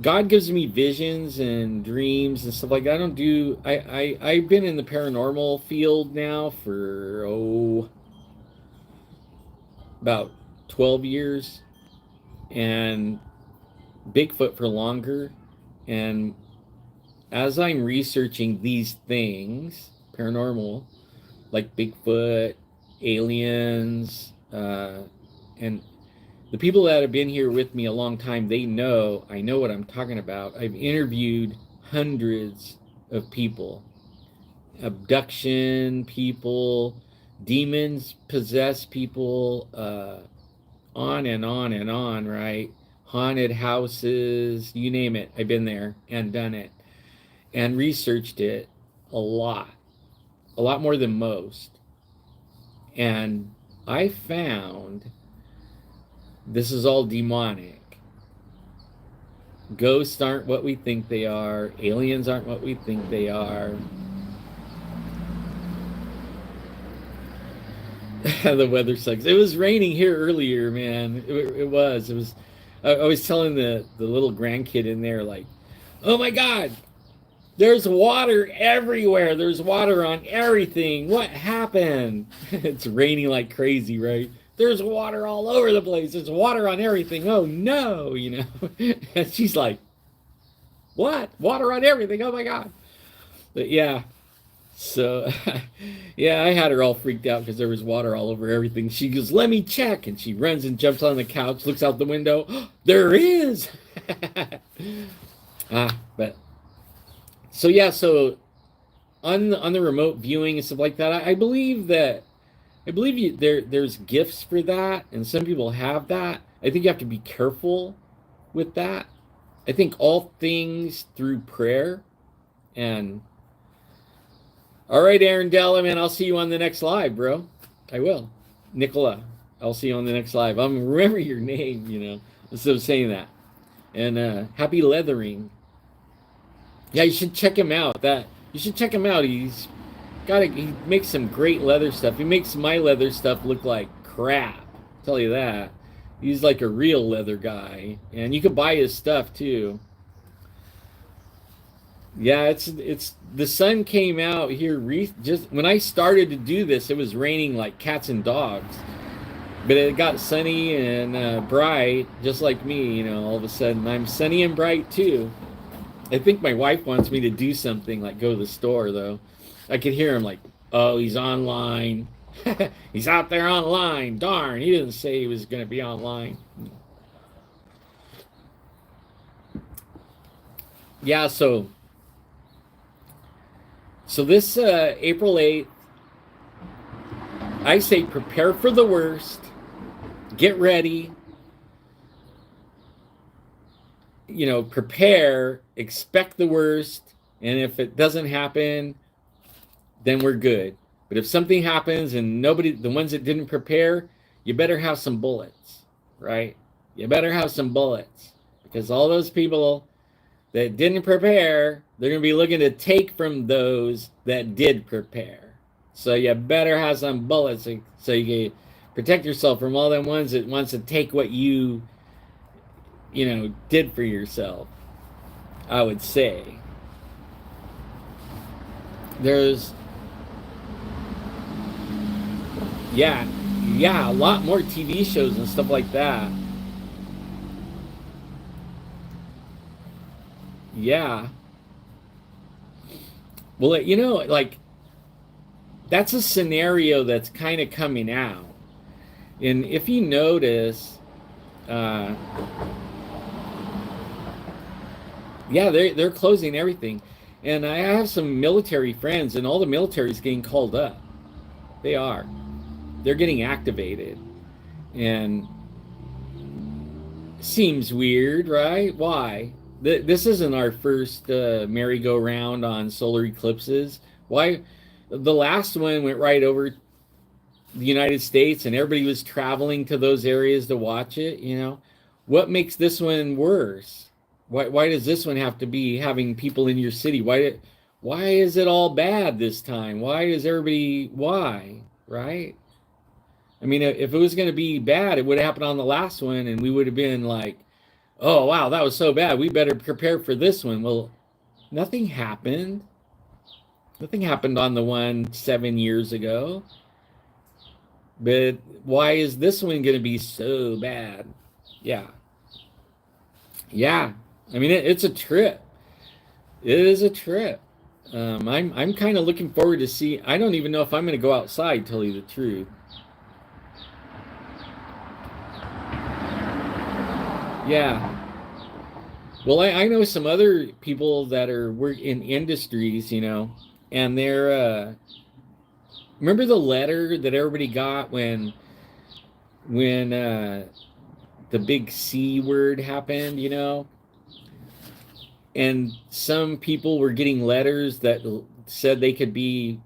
God gives me visions and dreams and stuff like that. I don't do. I've been in the paranormal field now for about 12 years, and Bigfoot for longer. And as I'm researching these things, paranormal, like Bigfoot, aliens, and the people that have been here with me a long time, I know what I'm talking about. I've interviewed hundreds of people, abduction people, demons possess people, on and on and on, right? Haunted houses, you name it. I've been there and done it and researched it a lot more than most. And I found this is all demonic. Ghosts aren't what we think they are. Aliens aren't what we think they are. The weather sucks. It was raining here earlier, man. It was. I was telling the little grandkid in there, like, oh my God, there's water everywhere. There's water on everything. What happened? It's raining like crazy, right? There's water all over the place. There's water on everything. Oh no, you know. And she's like, what? Water on everything? Oh my God. But yeah. So, yeah, I had her all freaked out because there was water all over everything. She goes, let me check. And she runs and jumps on the couch, looks out the window. Oh, there is. But so, yeah, so on the remote viewing and stuff like that, I believe there's gifts for that. And some people have that. I think you have to be careful with that. I think all things through prayer. And all right, Aaron Della, man, I'll see you on the next live, bro. I will. Nicola, I'll see you on the next live. I'm gonna remember your name, you know, instead of saying that. And happy leathering. Yeah, you should check him out. You should check him out. He makes some great leather stuff. He makes my leather stuff look like crap. I'll tell you that. He's like a real leather guy. And you can buy his stuff too. Yeah, it's the sun came out here just when I started to do this. It was raining like cats and dogs, but it got sunny and bright, just like me. You know, all of a sudden I'm sunny and bright too. I think my wife wants me to do something like go to the store though. I could hear him like, oh, he's online. He's out there online. Darn, he didn't say he was going to be online. Yeah, so this April 8th, I say prepare for the worst, get ready, you know, prepare, expect the worst, and if it doesn't happen, then we're good. But if something happens and the ones that didn't prepare, you better have some bullets, right? You better have some bullets, because all those people that didn't prepare, they're going to be looking to take from those that did prepare. So you better have some bullets so you can protect yourself from all them ones that wants to take what you did for yourself, I would say. There's, yeah, a lot more TV shows and stuff like that. Yeah. Well, like, that's a scenario that's kind of coming out. And if you notice, yeah, they're closing everything. And I have some military friends, and all the military is getting called up. They are. They're getting activated. And seems weird, right? Why? This isn't our first merry-go-round on solar eclipses. Why? The last one went right over the United States, and everybody was traveling to those areas to watch it. What makes this one worse? Why does this one have to be having people in your city? Why is it all bad this time? Why, right? I mean, if it was going to be bad, it would have happened on the last one, and we would have been like, oh, wow, that was so bad. We better prepare for this one. Well, nothing happened. Nothing happened on the one 7 years ago. But why is this one going to be so bad? Yeah. Yeah. I mean, it's a trip. It is a trip. I'm kind of looking forward to see. I don't even know if I'm going to go outside, tell you the truth. Yeah. Well, I know some other people that work in industries, and they're remember the letter that everybody got when the big C word happened, and some people were getting letters that said they could be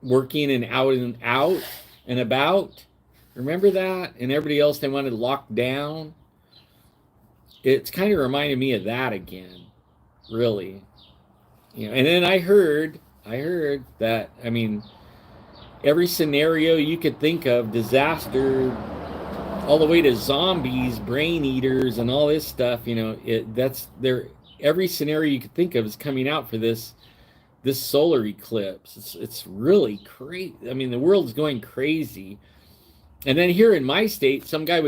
working and out and about. Remember that? And everybody else, they wanted locked down. It's kind of reminded me of that again, really. And then I heard that, I mean, every scenario you could think of, disaster, all the way to zombies, brain eaters, and all this stuff, every scenario you could think of is coming out for this solar eclipse. It's really crazy. I mean, the world's going crazy. And then here in my state, some guy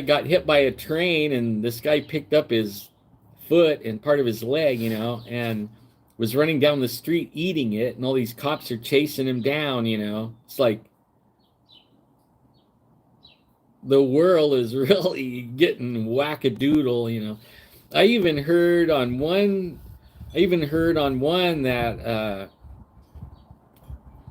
got hit by a train, and this guy picked up his foot and part of his leg, and was running down the street eating it, and all these cops are chasing him down. It's like the world is really getting wackadoodle. I even heard on one that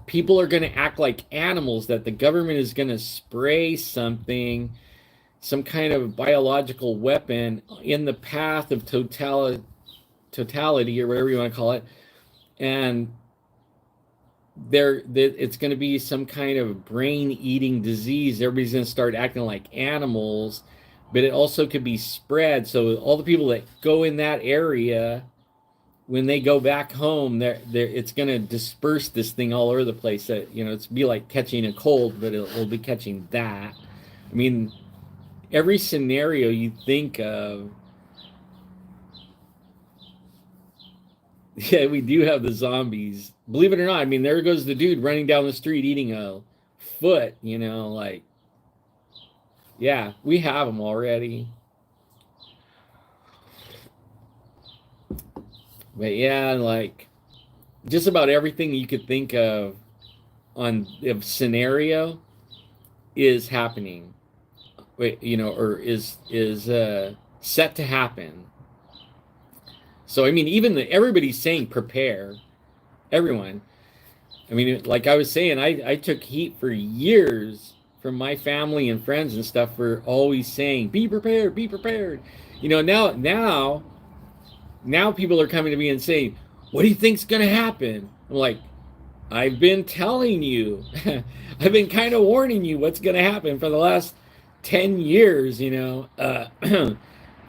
people are going to act like animals, that the government is going to spray some kind of biological weapon in the path of totality, or whatever you want to call it, and it's going to be some kind of brain-eating disease. Everybody's going to start acting like animals, but it also could be spread. So all the people that go in that area, when they go back home, it's going to disperse this thing all over the place. That it's be like catching a cold, but it'll be catching that. I mean, every scenario you think of. Yeah, we do have the zombies. Believe it or not, I mean, there goes the dude running down the street eating a foot, like, yeah, we have them already. But yeah, like, just about everything you could think of of scenario is happening. Or is set to happen. So I mean, even everybody's saying prepare. Everyone. I mean, like I was saying, I took heat for years from my family and friends and stuff for always saying, be prepared, be prepared. Now people are coming to me and saying, what do you think's gonna happen? I'm like, I've been telling you. I've been kind of warning you what's gonna happen for the last 10 years. You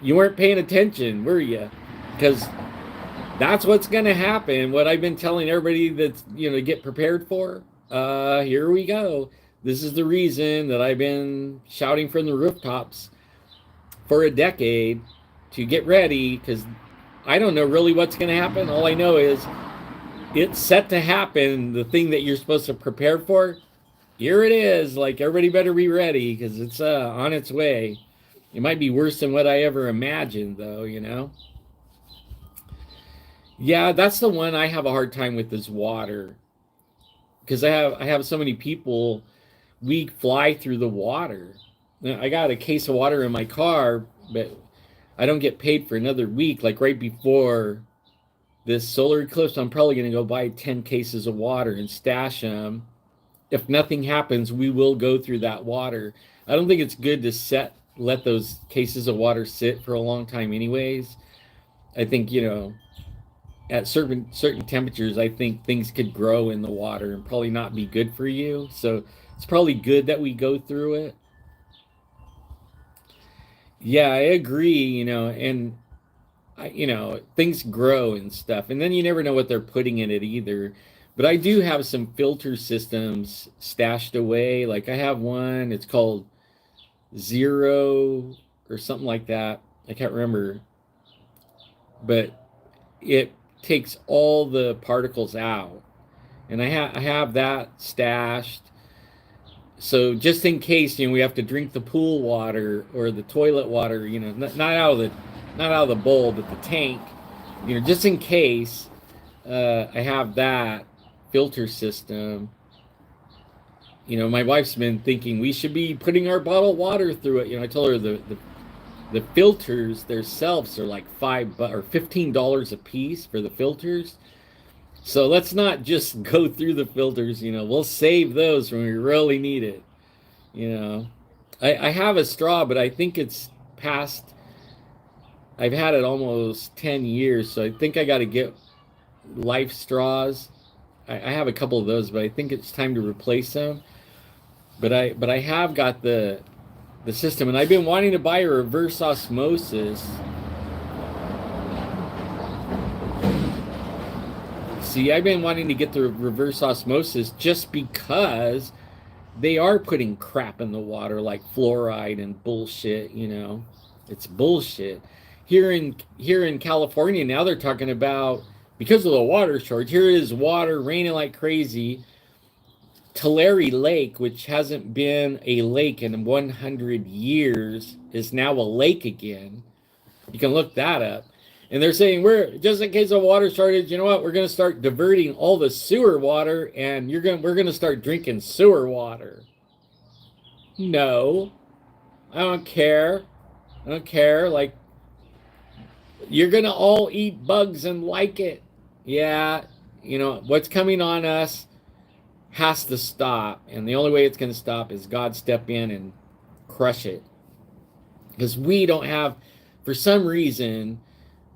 weren't paying attention, were you? Because that's what's going to happen. What I've been telling everybody that's, to get prepared for. Here we go. This is the reason that I've been shouting from the rooftops for a decade to get ready, because I don't know really what's going to happen. All I know is it's set to happen. The thing that you're supposed to prepare for, here it is. Like, everybody better be ready, because it's on its way. It might be worse than what I ever imagined, though, Yeah, that's the one I have a hard time with, is water. Because I have so many people, we fly through the water. Now, I got a case of water in my car, but I don't get paid for another week. Like right before this solar eclipse, I'm probably going to go buy 10 cases of water and stash them. If nothing happens, we will go through that water. I don't think it's good to let those cases of water sit for a long time anyways. I think, at certain temperatures, I think things could grow in the water and probably not be good for you. So it's probably good that we go through it. Yeah, I agree, and things grow and stuff, and then you never know what they're putting in it either. But I do have some filter systems stashed away. Like I have one, it's called Zero or something like that. I can't remember, but it takes all the particles out, and I have that stashed. So just in case, we have to drink the pool water or the toilet water, not out of the bowl, but the tank, just in case, I have that filter system. My wife's been thinking we should be putting our bottled water through it. I told her the filters themselves are like $5 or $15 a piece for the filters. So let's not just go through the filters. We'll save those when we really need it. I have a straw, but I think it's past. I've had it almost 10 years, so I think I got to get life straws. I have a couple of those, but I think it's time to replace them. But I have got the system, and I've been wanting to buy a reverse osmosis. See, I've been wanting to get the reverse osmosis just because they are putting crap in the water like fluoride and bullshit, It's bullshit. Here in California now they're talking about, because of the water shortage, here is water raining like crazy. Tulare Lake, which hasn't been a lake in 100 years, is now a lake again. You can look that up. And they're saying, we're just in case of water shortage, you know what? We're going to start diverting all the sewer water, and we're going to start drinking sewer water. No, I don't care. I don't care. Like, you're going to all eat bugs and like it. Yeah, what's coming on us has to stop. And the only way it's going to stop is God step in and crush it. Because we don't have, for some reason,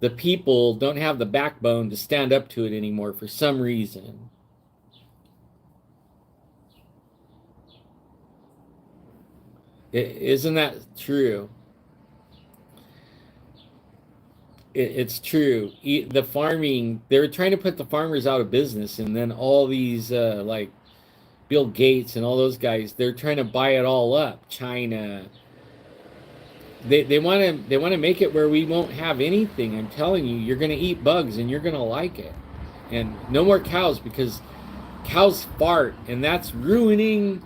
the people don't have the backbone to stand up to it anymore for some reason. Isn't that true? It's true. The farming, they were trying to put the farmers out of business, and then all these like Bill Gates and all those guys, they're trying to buy it all up. China. They want to make it where we won't have anything. I'm telling you, you're going to eat bugs and you're going to like it. And no more cows, because cows fart, and that's ruining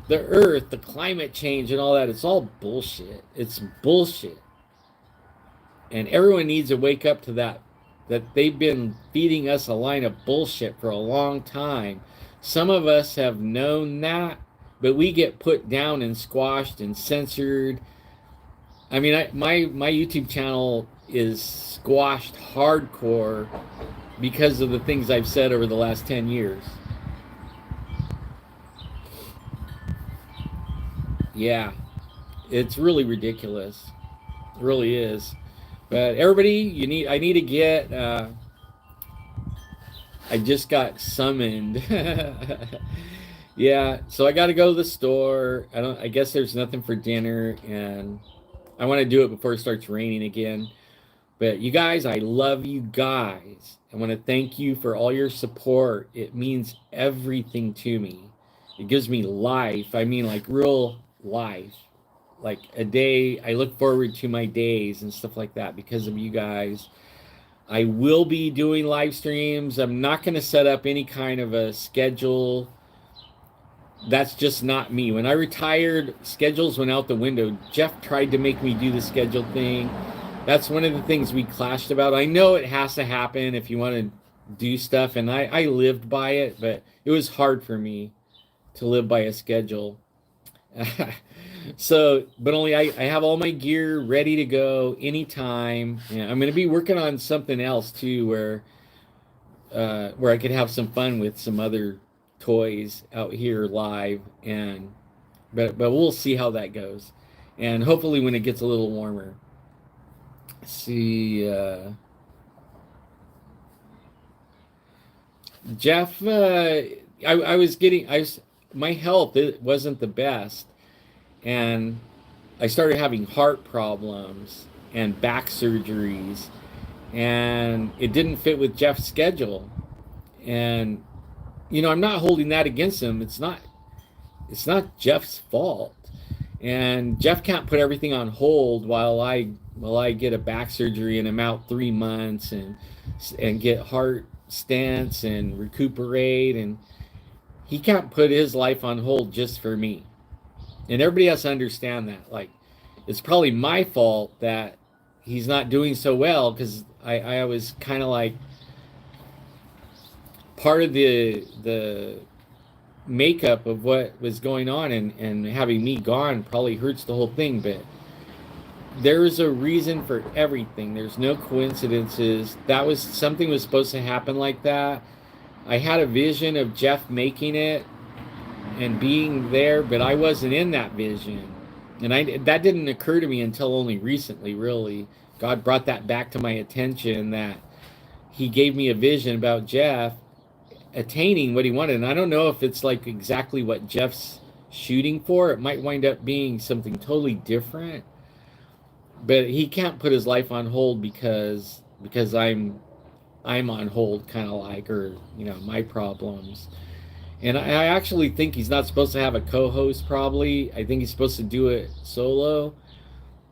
the earth, the climate change and all that. It's all bullshit. It's bullshit. And everyone needs to wake up to that they've been feeding us a line of bullshit for a long time. Some of us have known that, but we get put down and squashed and censored. I mean, my YouTube channel is squashed hardcore because of the things I've said over the last 10 years. Yeah, it's really ridiculous. It really is. But everybody, I need to get, I just got summoned. Yeah, so I got to go to the store. I guess there's nothing for dinner, and I want to do it before it starts raining again. But you guys, I love you guys. I want to thank you for all your support. It means everything to me. It gives me life. I mean, like real life. Like a day, I look forward to my days and stuff like that because of you guys. I will be doing live streams. I'm not going to set up any kind of a schedule. That's just not me. When I retired, schedules went out the window. Jeff tried to make me do the schedule thing. That's one of the things we clashed about. I know it has to happen if you want to do stuff, and I lived by it, but it was hard for me to live by a schedule. So, but only I have all my gear ready to go anytime. Yeah, I'm going to be working on something else too, where where I could have some fun with some other toys out here live, and but we'll see how that goes, and hopefully when it gets a little warmer. See, Jeff, I was getting, my health, it wasn't the best, and I started having heart problems and back surgeries, and it didn't fit with Jeff's schedule. And I'm not holding that against him. It's not Jeff's fault. And Jeff can't put everything on hold while I get a back surgery and I'm out 3 months and get heart stents and recuperate, and he can't put his life on hold just for me. And everybody has to understand that. Like, it's probably my fault that he's not doing so well, because I was kind of like part of the makeup of what was going on, and having me gone probably hurts the whole thing. But there's a reason for everything. There's no coincidences. Something was supposed to happen like that. I had a vision of Jeff making it and being there, but I wasn't in that vision. And that didn't occur to me until only recently, really. God brought that back to my attention, that he gave me a vision about Jeff attaining what he wanted. And I don't know if it's like exactly what Jeff's shooting for. It might wind up being something totally different. But he can't put his life on hold because I'm on hold, kind of like, or my problems. And I actually think he's not supposed to have a co-host, probably. I think he's supposed to do it solo,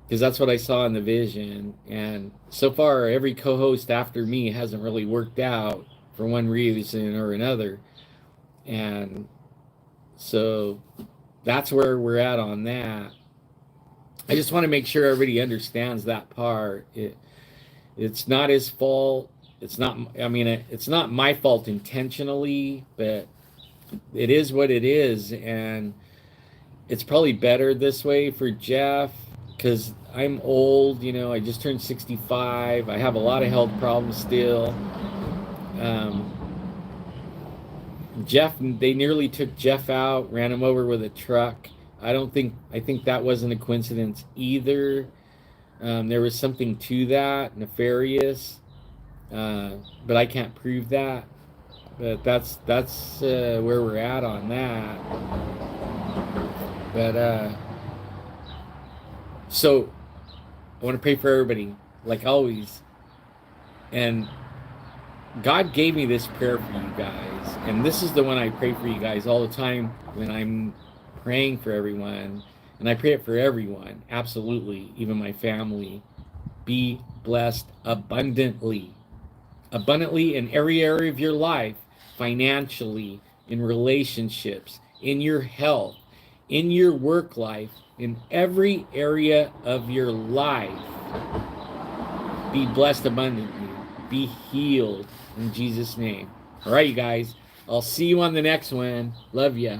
because that's what I saw in the vision. And so far, every co-host after me hasn't really worked out for one reason or another. And so that's where we're at on that. I just want to make sure everybody understands that part. It's not his fault. It's not my fault intentionally, but it is what it is. And it's probably better this way for Jeff, because I'm old. I just turned 65. I have a lot of health problems still. Jeff, they nearly took Jeff out, ran him over with a truck. I think that wasn't a coincidence either. There was something to that, nefarious, but I can't prove that. But that's where we're at on that. But so I want to pray for everybody, like always. And God gave me this prayer for you guys, and this is the one I pray for you guys all the time when I'm praying for everyone. And I pray it for everyone, absolutely, even my family. Be blessed abundantly in every area of your life, financially, in relationships, in your health, in your work life, in every area of your life. Be blessed abundantly. Be healed in Jesus' name. All right, you guys. I'll see you on the next one. Love ya.